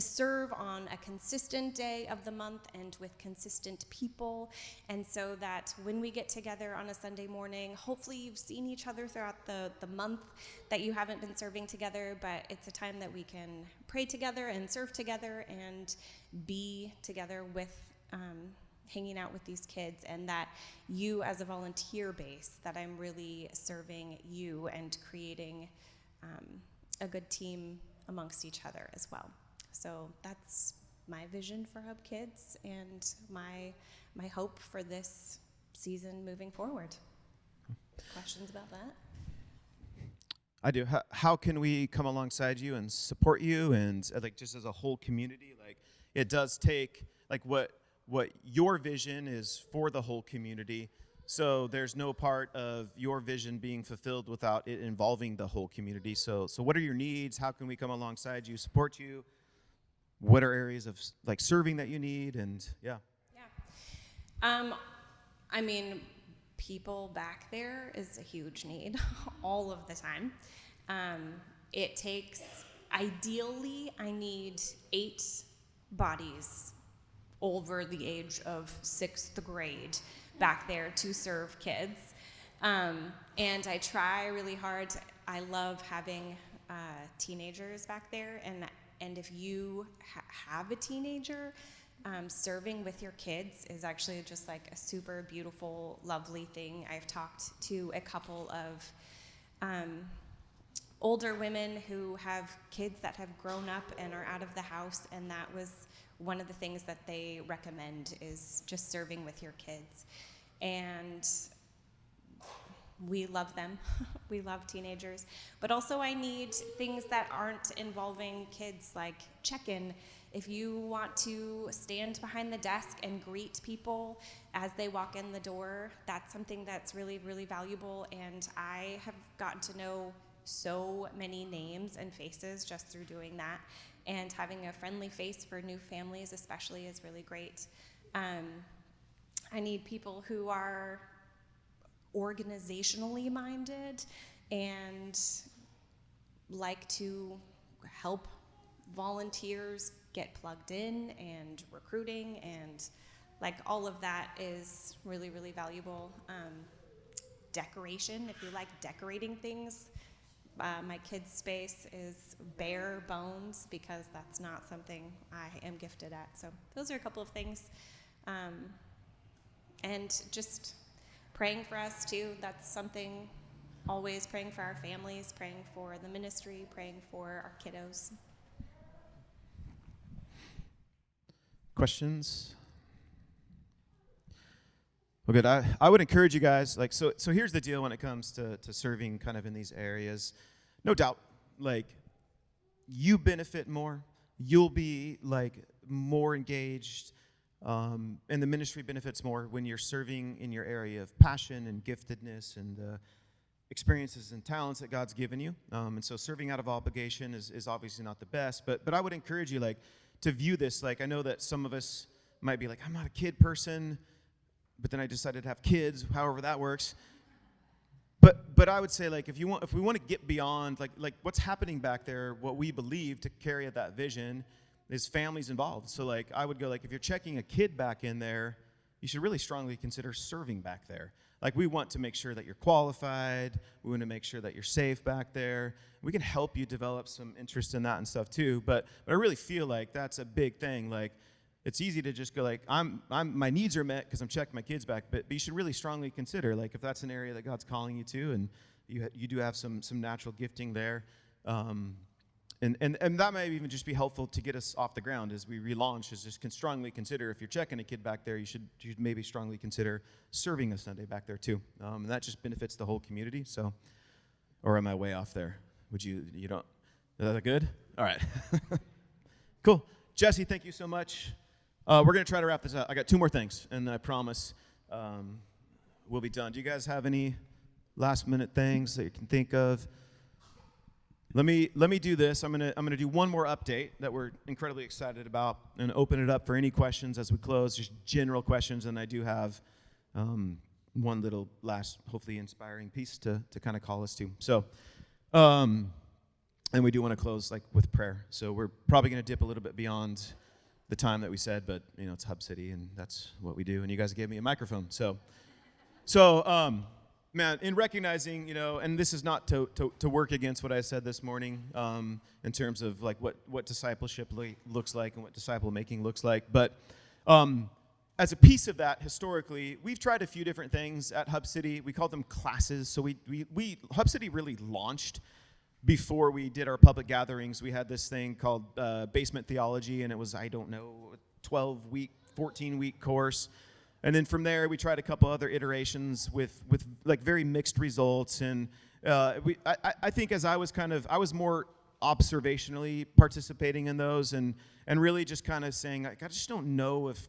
serve on a consistent day of the month and with consistent people, and so that when we get together on a Sunday morning, hopefully you've seen each other throughout the month that you haven't been serving together, but it's a time that we can pray together and serve together and be together with hanging out with these kids, and that you as a volunteer base, that I'm really serving you and creating a good team amongst each other as well. So that's my vision for Hub Kids and my hope for this season moving forward. Questions about that? I do. How can we come alongside you and support you and like just as a whole community? Like it does take like what your vision is for the whole community. So there's no part of your vision being fulfilled without it involving the whole community. So what are your needs? How can we come alongside you, support you? What are areas of like serving that you need? And yeah. I mean, people back there is a huge need all of the time. It takes, ideally, I need 8 bodies over the age of 6th grade back there to serve kids. And I try really hard. I love having teenagers back there, and if you have a teenager, serving with your kids is actually just like a super beautiful, lovely thing. I've talked to a couple of older women who have kids that have grown up and are out of the house, and that was one of the things that they recommend is just serving with your kids. And we love them. We love teenagers. But also I need things that aren't involving kids, like check-in. If you want to stand behind the desk and greet people as they walk in the door, that's something that's really, really valuable. And I have gotten to know so many names and faces just through doing that. And having a friendly face for new families especially is really great. I need people who are organizationally minded and like to help volunteers get plugged in, and recruiting, and like all of that is really, really valuable. Decoration, if you like decorating things, my kids' space is bare bones because that's not something I am gifted at. So those are a couple of things. And just praying for us too. That's something, always praying for our families, praying for the ministry, praying for our kiddos. Questions? Well, good. I would encourage you guys, like, so here's the deal when it comes to serving kind of in these areas. No doubt, like, you benefit more. You'll be, like, more engaged, and the ministry benefits more when you're serving in your area of passion and giftedness and experiences and talents that God's given you. And so serving out of obligation is obviously not the best, but I would encourage you, like, to view this, like, I know that some of us might be like, I'm not a kid person, but then I decided to have kids, however that works. But I would say, like, if we want to get beyond, like what's happening back there, what we believe to carry out that vision is families involved. So, like, I would go, like, if you're checking a kid back in there, you should really strongly consider serving back there. Like, we want to make sure that you're qualified. We want to make sure that you're safe back there. We can help you develop some interest in that and stuff too. But I really feel like that's a big thing. Like, it's easy to just go, like, my needs are met because I'm checking my kids back. But you should really strongly consider, like, if that's an area that God's calling you to, and you do have some natural gifting there. And that might even just be helpful to get us off the ground as we relaunch, is just can strongly consider, if you're checking a kid back there, you should maybe strongly consider serving a Sunday back there too. And that just benefits the whole community. So, or am I way off there? You don't, is that good? All right. Cool. Jesse, thank you so much. We're going to try to wrap this up. I got 2 more things, and I promise we'll be done. Do you guys have any last minute things that you can think of? Let me do this. I'm gonna do one more update that we're incredibly excited about, and open it up for any questions as we close, just general questions. And I do have one little last, hopefully inspiring piece to kind of call us to. So, and we do want to close, like, with prayer. So we're probably gonna dip a little bit beyond the time that we said, but it's Hub City, and that's what we do. And you guys gave me a microphone, so. Man, in recognizing, and this is not to work against what I said this morning in terms of, like, what discipleship looks like and what disciple making looks like, but as a piece of that, historically, we've tried a few different things at Hub City. We called them classes. So we Hub City really launched before we did our public gatherings. We had this thing called Basement Theology, and it was, I don't know, a 12-week, 14-week course. And then from there, we tried a couple other iterations with like very mixed results. And I think as I was more observationally participating in those, and really just kind of saying, like, I just don't know if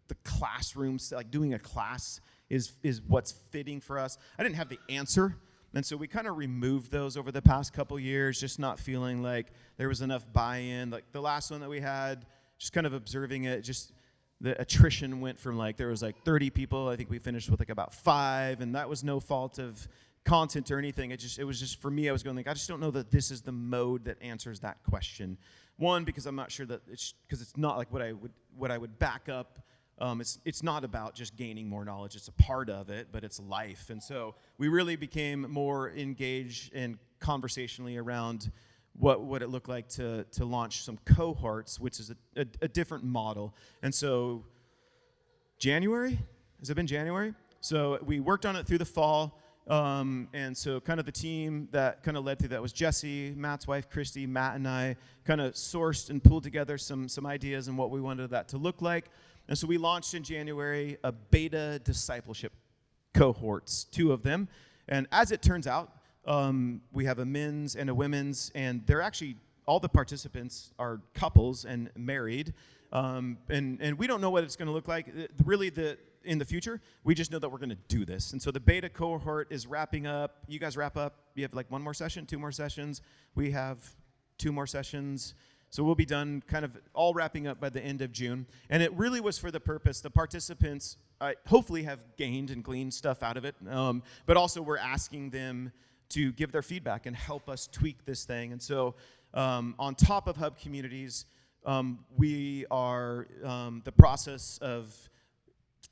the classrooms, like doing a class is what's fitting for us. I didn't have the answer. And so we kind of removed those over the past couple years, just not feeling like there was enough buy-in. Like the last one that we had, just kind of observing it, just the attrition went from, like, there was like 30 people. I think we finished with like about 5, and that was no fault of content or anything. It was just for me, I was going, like, I just don't know that this is the mode that answers that question. One, because I'm not sure that because it's not like what I would back up. It's not about just gaining more knowledge. It's a part of it, but it's life. And so we really became more engaged and conversationally around what would it look like to launch some cohorts, which is a different model. And so January? Has it been January? So we worked on it through the fall. And so kind of the team that kind of led through that was Jesse, Matt's wife, Christy, Matt, and I kind of sourced and pulled together some ideas and what we wanted that to look like. And so we launched in January a beta discipleship cohorts, 2 of them. And as it turns out, we have a men's and a women's, and they're actually, all the participants are couples and married. And we don't know what it's going to look like really in the future. We just know that we're going to do this. And so the beta cohort is wrapping up. You guys wrap up. You have like one more session, 2 more sessions. We have 2 more sessions. So we'll be done kind of all wrapping up by the end of June. And it really was for the purpose. The participants hopefully have gained and gleaned stuff out of it. But also we're asking them to give their feedback and help us tweak this thing. And so on top of Hub Communities, we are the process of,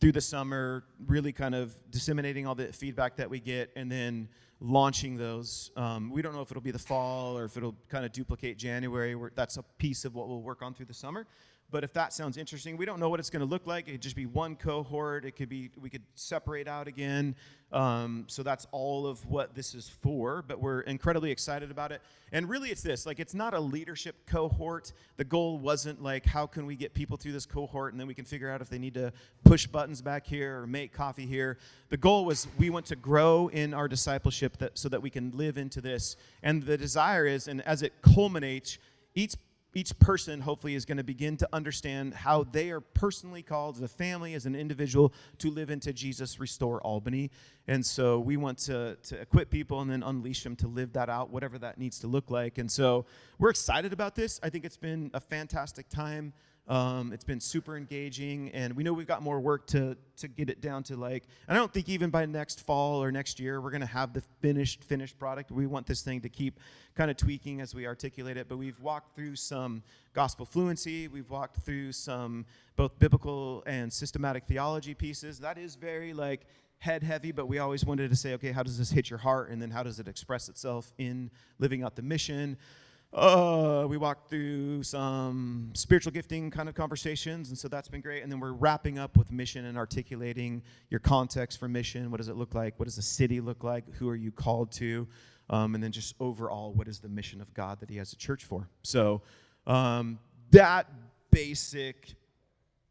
through the summer, really kind of disseminating all the feedback that we get and then launching those. We don't know if it'll be the fall or if it'll kind of duplicate January. That's a piece of what we'll work on through the summer. But if that sounds interesting, we don't know what it's going to look like. It could just be one cohort. It could be, we could separate out again. So that's all of what this is for, but we're incredibly excited about it. And really it's this, like, it's not a leadership cohort. The goal wasn't like, how can we get people through this cohort and then we can figure out if they need to push buttons back here or make coffee here. The goal was we want to grow in our discipleship so that we can live into this. And the desire is, and as it culminates, each person hopefully is going to begin to understand how they are personally called as a family, as an individual, to live into Jesus Restore Albany. And so we want to equip people and then unleash them to live that out, whatever that needs to look like. And so we're excited about this. I think it's been a fantastic time. It's been super engaging, and we know we've got more work to get it down to, like, and I don't think even by next fall or next year we're going to have the finished product. We want this thing to keep kind of tweaking as we articulate it, but we've walked through some gospel fluency. We've walked through some both biblical and systematic theology pieces. That is very, like, head heavy, but we always wanted to say, okay, how does this hit your heart, and then how does it express itself in living out the mission? We walked through some spiritual gifting kind of conversations, and so that's been great. And then we're wrapping up with mission and articulating your context for mission. What does it look like? What does the city look like? Who are you called to? And then just overall, what is the mission of God that he has a church for? So that basic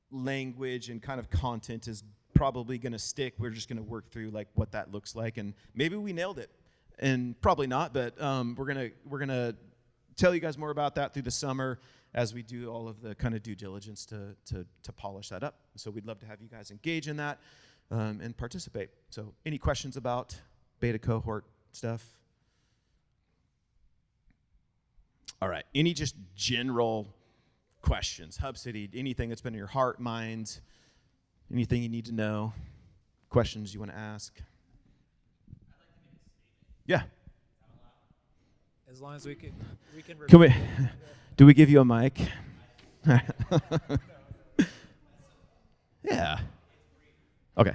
language and kind of content is probably going to stick. We're just going to work through, like, what that looks like, and maybe we nailed it, and probably not, but we're gonna tell you guys more about that through the summer as we do all of the kind of due diligence to polish that up. So we'd love to have you guys engage in that and participate. So any questions about beta cohort stuff? All right. Any just general questions? Hub City, anything that's been in your heart, mind, anything you need to know, questions you want to ask? Yeah. As long as we can Can we, do we give you a mic? Yeah. Okay.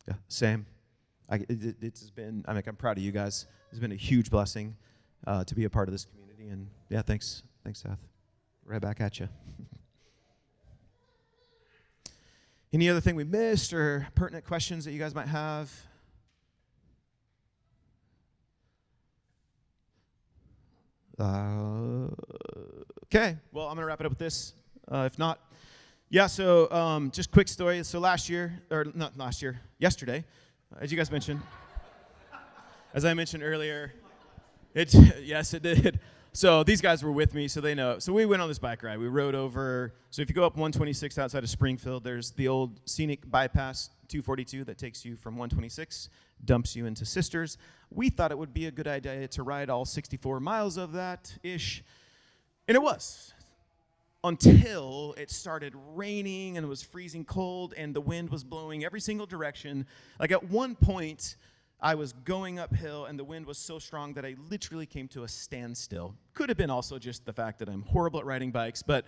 Yeah, same. It's been, I'm proud of you guys. It's been a huge blessing to be a part of this community. And yeah, thanks, Seth. Right back at you. Any other thing we missed or pertinent questions that you guys might have? Okay, well, I'm going to wrap it up with this. If not, yeah, so just quick story. So yesterday, as you guys mentioned, as I mentioned earlier, yes, it did. So these guys were with me, so they know. So we went on this bike ride. We rode over, so if you go up 126 outside of Springfield, there's the old scenic bypass 242 that takes you from 126, dumps you into Sisters. We thought it would be a good idea to ride all 64 miles of that-ish, and it was. Until it started raining and it was freezing cold and the wind was blowing every single direction. Like at one point, I was going uphill and the wind was so strong that I literally came to a standstill. Could have been also just the fact that I'm horrible at riding bikes, but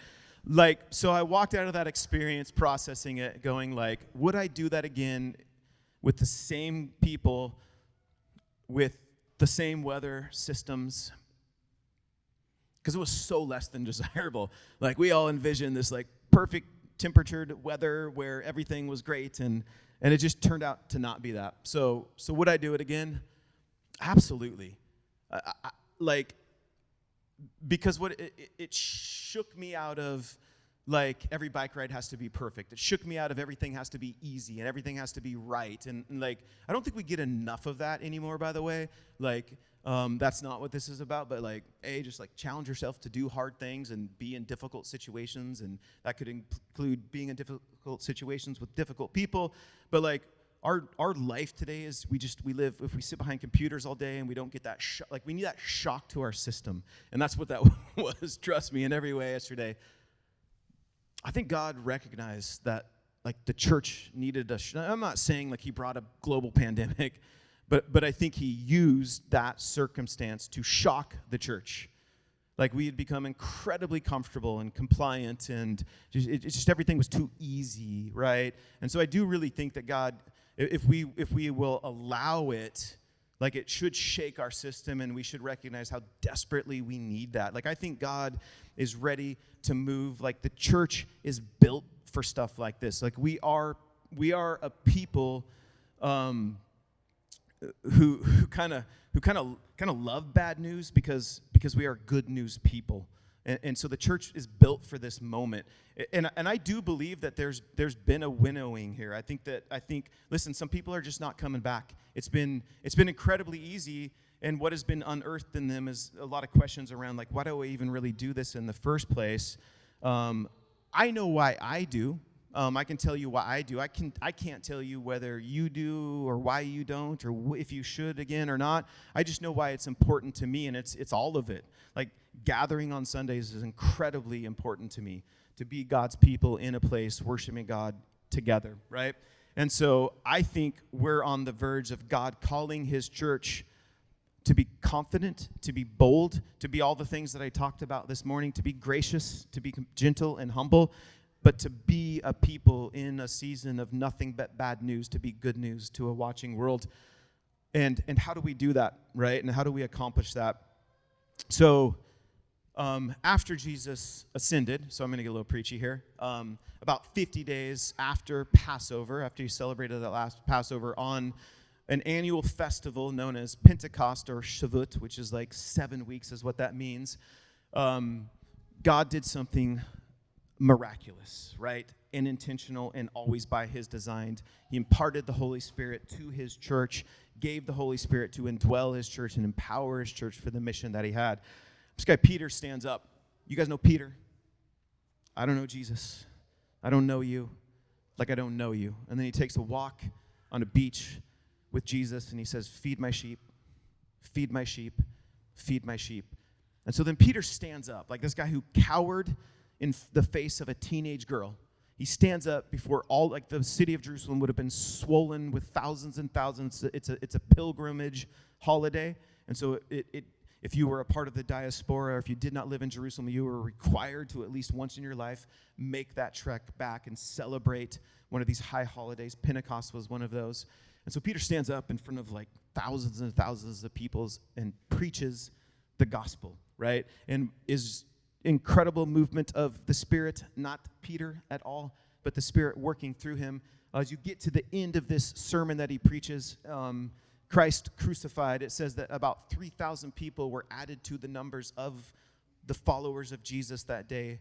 so I walked out of that experience processing it, going like, would I do that again with the same people, with the same weather systems? because it was so less than desirable. Like, we all envisioned this like perfect temperatured weather where everything was great, and it just turned out to not be that. So would I do it again? Absolutely. Like, because what it shook me out of, like, every bike ride has to be perfect. It shook me out of everything has to be easy and everything has to be right. And like, I don't think we get enough of that anymore, by the way. Like, that's not what this is about, but like, just like challenge yourself to do hard things and be in difficult situations. And that could include being in difficult situations with difficult people. But like, our life today is we live, if we sit behind computers all day and we don't get that like, we need that shock to our system. And that's what that was, trust me, in every way yesterday. I think God recognized that, like, the church needed I'm not saying like he brought a global pandemic, but I think he used that circumstance to shock the church. Like, we had become incredibly comfortable and compliant, and just everything was too easy, right? And so I do really think that God, if we will allow it, like, it should shake our system, and we should recognize how desperately we need that. Like, I think God is ready to move. Like, the church is built for stuff like this. Like, we are a people who kind of love bad news because we are good news people. And so the church is built for this moment. And I do believe that there's been a winnowing here. I think listen, some people are just not coming back. It's been incredibly easy, and what has been unearthed in them is a lot of questions around, like, why do I even really do this in the first place? I know why I do. I can tell you why I do. I can't tell you whether you do or why you don't or if you should again or not. I just know why it's important to me, and it's all of it. Like, gathering on Sundays is incredibly important to me, to be God's people in a place worshiping God together, right? And so I think we're on the verge of God calling his church to be confident, to be bold, to be all the things that I talked about this morning, to be gracious, to be gentle and humble, but to be a people in a season of nothing but bad news, to be good news to a watching world. And how do we do that, right? And how do we accomplish that? So after Jesus ascended, so I'm going to get a little preachy here, about 50 days after Passover, after he celebrated that last Passover, on an annual festival known as Pentecost or Shavuot, which is like 7 weeks is what that means, God did something miraculous, right? And intentional, and always by his design. He imparted the Holy Spirit to his church, gave the Holy Spirit to indwell his church and empower his church for the mission that he had. This guy Peter stands up. You guys know Peter? I don't know Jesus. I don't know you like I don't know you. And then he takes a walk on a beach with Jesus, and he says, feed my sheep, feed my sheep, feed my sheep. And so then Peter stands up, like this guy who cowered in the face of a teenage girl. He stands up before all, like, the city of Jerusalem would have been swollen with thousands and thousands. It's a pilgrimage holiday. And so if you were a part of the diaspora, or if you did not live in Jerusalem, you were required to, at least once in your life, make that trek back and celebrate one of these high holidays. Pentecost was one of those. And so Peter stands up in front of, like, thousands and thousands of people and preaches the gospel, right? And is incredible movement of the Spirit, not Peter at all, but the Spirit working through him. As you get to the end of this sermon that he preaches, Christ crucified, it says that about 3,000 people were added to the numbers of the followers of Jesus that day.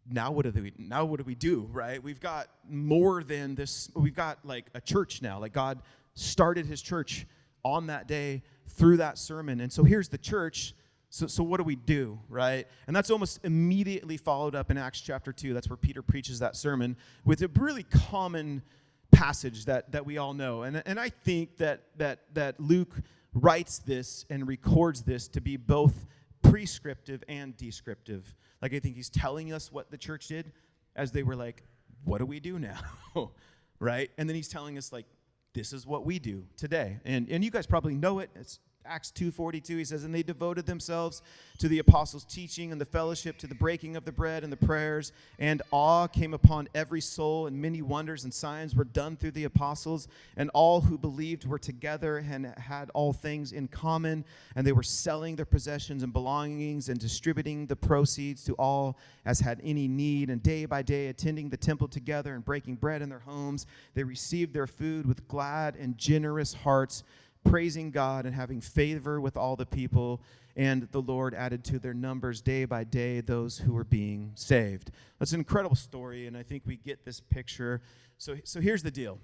Now what do we do, right? We've got more than this. We've got, like, a church now. Like, God started his church on that day through that sermon. And so here's the church. So what do we do, right? And that's almost immediately followed up in Acts chapter 2. That's where Peter preaches that sermon with a really common passage that we all know. And I think that Luke writes this and records this to be both prescriptive and descriptive. Like, I think he's telling us what the church did as they were like, what do we do now? Right? And then he's telling us, like, this is what we do today. And you guys probably know it. It's Acts 2:42, he says, and they devoted themselves to the apostles' teaching and the fellowship, to the breaking of the bread and the prayers, and awe came upon every soul, and many wonders and signs were done through the apostles, and all who believed were together and had all things in common, and they were selling their possessions and belongings and distributing the proceeds to all as had any need, and day by day attending the temple together and breaking bread in their homes, they received their food with glad and generous hearts, praising God and having favor with all the people, and the Lord added to their numbers day by day those who were being saved. That's an incredible story, and I think we get this picture. So here's the deal.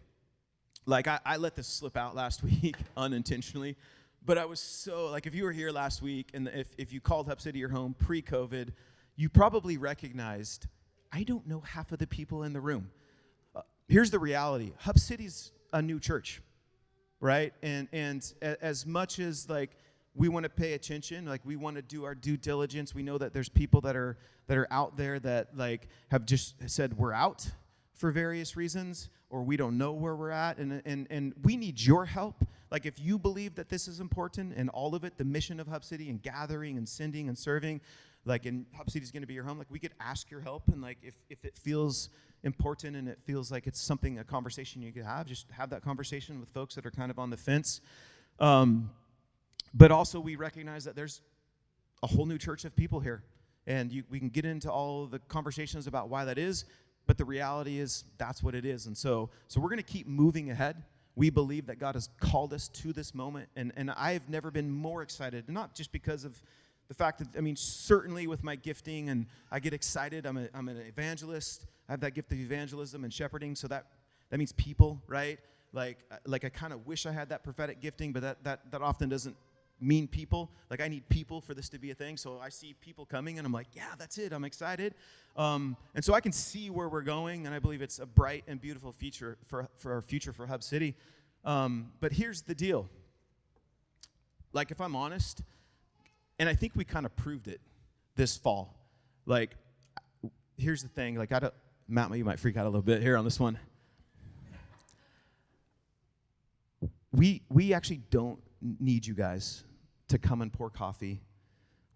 Like, I let this slip out last week unintentionally, but I was so, like, if you were here last week, and if you called Hub City your home pre-COVID, you probably recognized, I don't know half of the people in the room. Here's the reality. Hub City's a new church. Right? And as much as like we want to pay attention, like we want to do our due diligence, we know that there's people that are out there that like have just said we're out for various reasons, or we don't know where we're at, and we need your help. Like if you believe that this is important and all of it, the mission of Hub City and gathering and sending and serving, like, and Hub City is going to be your home, like we could ask your help, and like if it feels important and it feels like it's something, a conversation you could have, just have that conversation with folks that are kind of on the fence. But also we recognize that there's a whole new church of people here, and we can get into all the conversations about why that is, but the reality is that's what it is. And so we're going to keep moving ahead. We believe that God has called us to this moment, and I've never been more excited, not just because of the fact that, I mean, certainly with my gifting, and I get excited. I'm an evangelist. I have that gift of evangelism and shepherding, so that means people, right? Like I kind of wish I had that prophetic gifting, but that often doesn't mean people. Like I need people for this to be a thing, so I see people coming, and I'm like, yeah, that's it. I'm excited. And so I can see where we're going, and I believe it's a bright and beautiful future for our future for Hub City. But here's the deal. Like if I'm honest, and I think we kind of proved it this fall. Like, here's the thing. Like, Matt, you might freak out a little bit here on this one. We actually don't need you guys to come and pour coffee.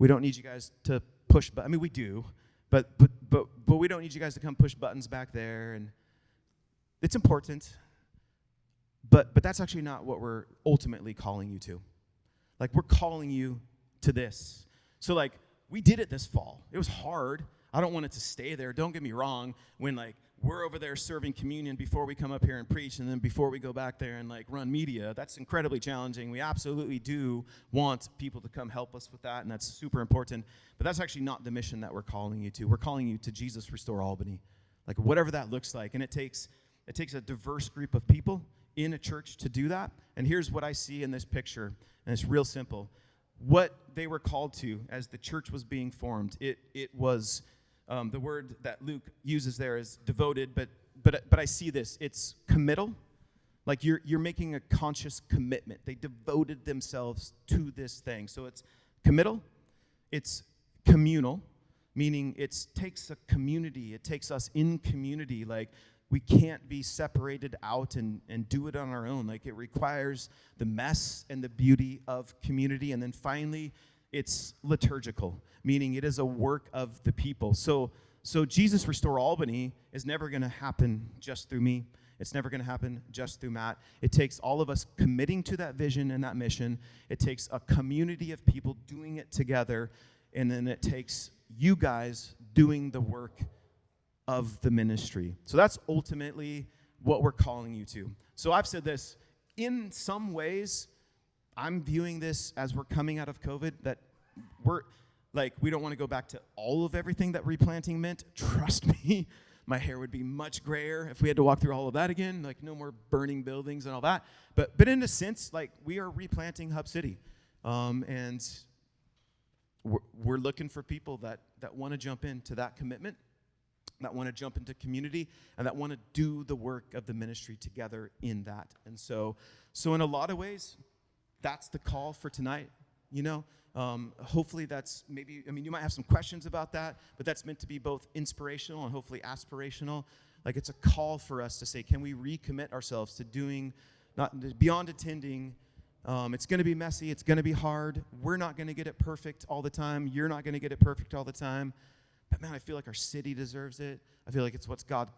We don't need you guys to push. I mean, we do, but we don't need you guys to come push buttons back there. And it's important, but that's actually not what we're ultimately calling you to. Like, we're calling you to this. So like we did it this fall. It was hard. I don't want it to stay there. Don't get me wrong. When like we're over there serving communion before we come up here and preach, and then before we go back there and like run media, that's incredibly challenging. We absolutely do want people to come help us with that, and that's super important. But that's actually not the mission that we're calling you to. We're calling you to Jesus Restore Albany. Like whatever that looks like. And it takes a diverse group of people in a church to do that. And here's what I see in this picture, and it's real simple. What they were called to as the church was being formed, it was the word that Luke uses there is devoted, but I see this. It's committal. Like you're making a conscious commitment. They devoted themselves to this thing. So it's committal. It's communal, meaning it takes a community. It takes us in community. Like we can't be separated out and do it on our own. Like it requires the mess and the beauty of community. And then finally, it's liturgical, meaning it is a work of the people. So Jesus Restore Albany is never going to happen just through me. It's never going to happen just through Matt. It takes all of us committing to that vision and that mission. It takes a community of people doing it together. And then it takes you guys doing the work of the ministry. So that's ultimately what we're calling you to. So I've said this, in some ways, I'm viewing this as we're coming out of COVID, that we don't want to go back to all of everything that replanting meant. Trust me, my hair would be much grayer if we had to walk through all of that again, like no more burning buildings and all that. But in a sense, like we are replanting Hub City. And we're looking for people that want to jump into that commitment, that want to jump into community, and that want to do the work of the ministry together in that. And so in a lot of ways, that's the call for tonight, you know. Hopefully that's you might have some questions about that, but that's meant to be both inspirational and hopefully aspirational. Like it's a call for us to say, can we recommit ourselves to doing, not beyond attending, It's going to be messy. It's going to be hard. We're not going to get it perfect all the time. You're not going to get it perfect all the time. But man, I feel like our city deserves it. I feel like it's what God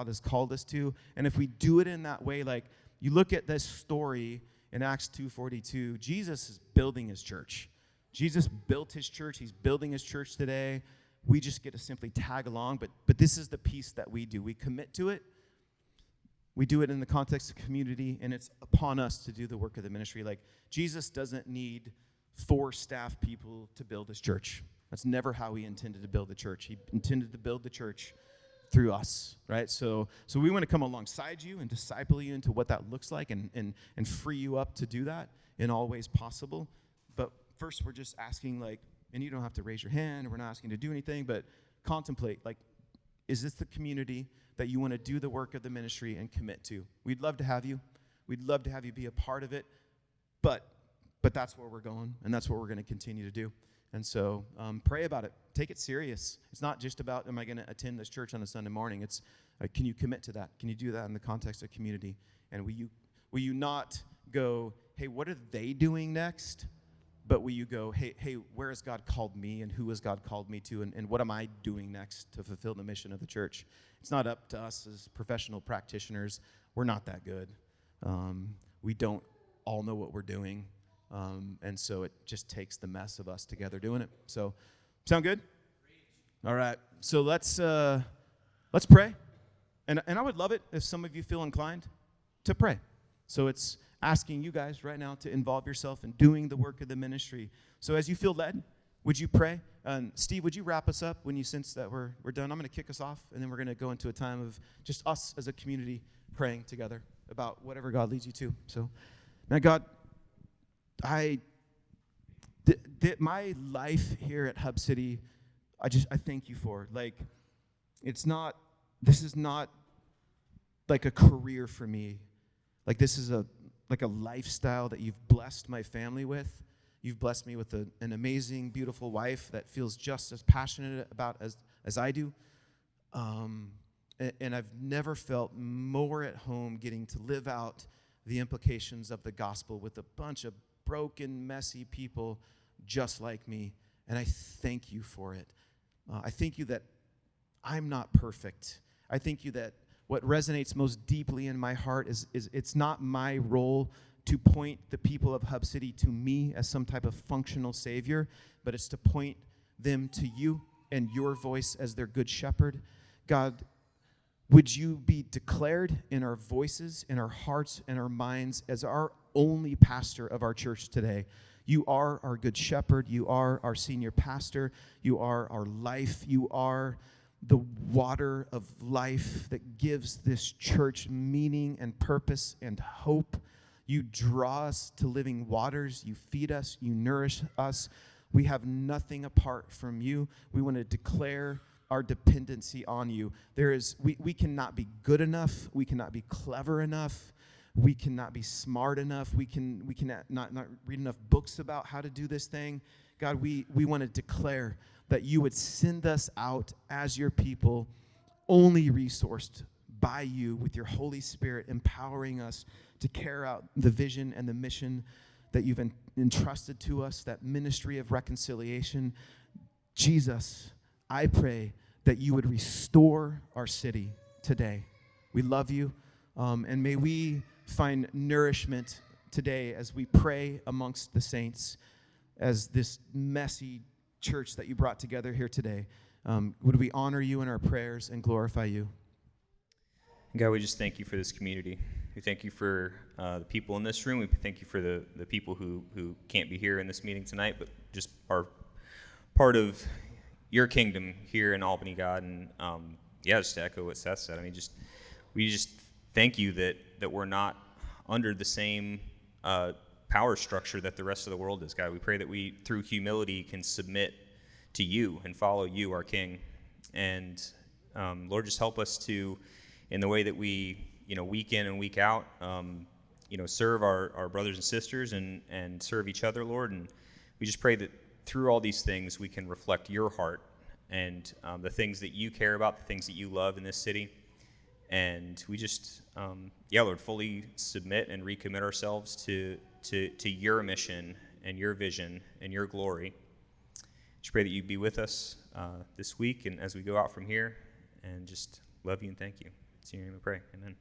has called us to. And if we do it in that way, like you look at this story in Acts 2:42, Jesus is building his church. Jesus built his church. He's building his church today. We just get to simply tag along. But this is the piece that we do. We commit to it. We do it in the context of community, and it's upon us to do the work of the ministry. Like, Jesus doesn't need 4 staff people to build his church. That's never how he intended to build the church. He intended to build the church through us, right? So we want to come alongside you and disciple you into what that looks like and free you up to do that in all ways possible. But first, we're just asking, like, and you don't have to raise your hand, we're not asking you to do anything, but contemplate, like, is this the community that you want to do the work of the ministry and commit to? We'd love to have you. We'd love to have you be a part of it, but that's where we're going, and that's what we're going to continue to do. And so pray about it. Take it serious. It's not just about, am I going to attend this church on a Sunday morning? It's, can you commit to that? Can you do that in the context of community? And will you not go, hey, what are they doing next? But will you go, hey, where has God called me, and who has God called me to, and what am I doing next to fulfill the mission of the church? It's not up to us as professional practitioners. We're not that good. We don't all know what we're doing. And so it just takes the mess of us together doing it. So, sound good? All right. So let's pray. And I would love it if some of you feel inclined to pray. So it's asking you guys right now to involve yourself in doing the work of the ministry. So as you feel led, would you pray? Steve, would you wrap us up when you sense that we're done? I'm going to kick us off, and then we're going to go into a time of just us as a community praying together about whatever God leads you to. So, now God, my life here at Hub City, I thank you for. Like, this is not like a career for me. Like, this is a lifestyle that you've blessed my family with. You've blessed me with an amazing, beautiful wife that feels just as passionate about as I do. And I've never felt more at home getting to live out the implications of the gospel with a bunch of broken, messy people just like me. And I thank you for it. I thank you that I'm not perfect. I thank you that what resonates most deeply in my heart is it's not my role to point the people of Hub City to me as some type of functional savior, but it's to point them to you and your voice as their good shepherd. God, would you be declared in our voices, in our hearts, and our minds as our only pastor of our church today. You are our good shepherd. You are our senior pastor. You are our life. You are the water of life that gives this church meaning and purpose and hope. You draw us to living waters. You feed us. You nourish us. We have nothing apart from you. We want to declare our dependency on you. We cannot be good enough. We cannot be clever enough. We cannot be smart enough. We cannot read enough books about how to do this thing. God, we want to declare that you would send us out as your people, only resourced by you with your Holy Spirit, empowering us to carry out the vision and the mission that you've entrusted to us, that ministry of reconciliation. Jesus, I pray that you would restore our city today. We love you, and may we find nourishment today as we pray amongst the saints, as this messy church that you brought together here today. Would we honor you in our prayers and glorify you? God, we just thank you for this community. We thank you for the people in this room. We thank you for the people who can't be here in this meeting tonight, but just are part of your kingdom here in Albany, God. And just to echo what Seth said, I mean, we just thank you that we're not under the same power structure that the rest of the world is, God. We pray that we, through humility, can submit to you and follow you, our King. And Lord, just help us to, in the way that we, week in and week out, serve our brothers and sisters and serve each other, Lord. And we just pray that through all these things, we can reflect your heart and the things that you care about, the things that you love in this city. And we just, Lord, fully submit and recommit ourselves to to your mission and your vision and your glory. Just pray that you be with us this week and as we go out from here, and just love you and thank you. It's in your name we pray. Amen.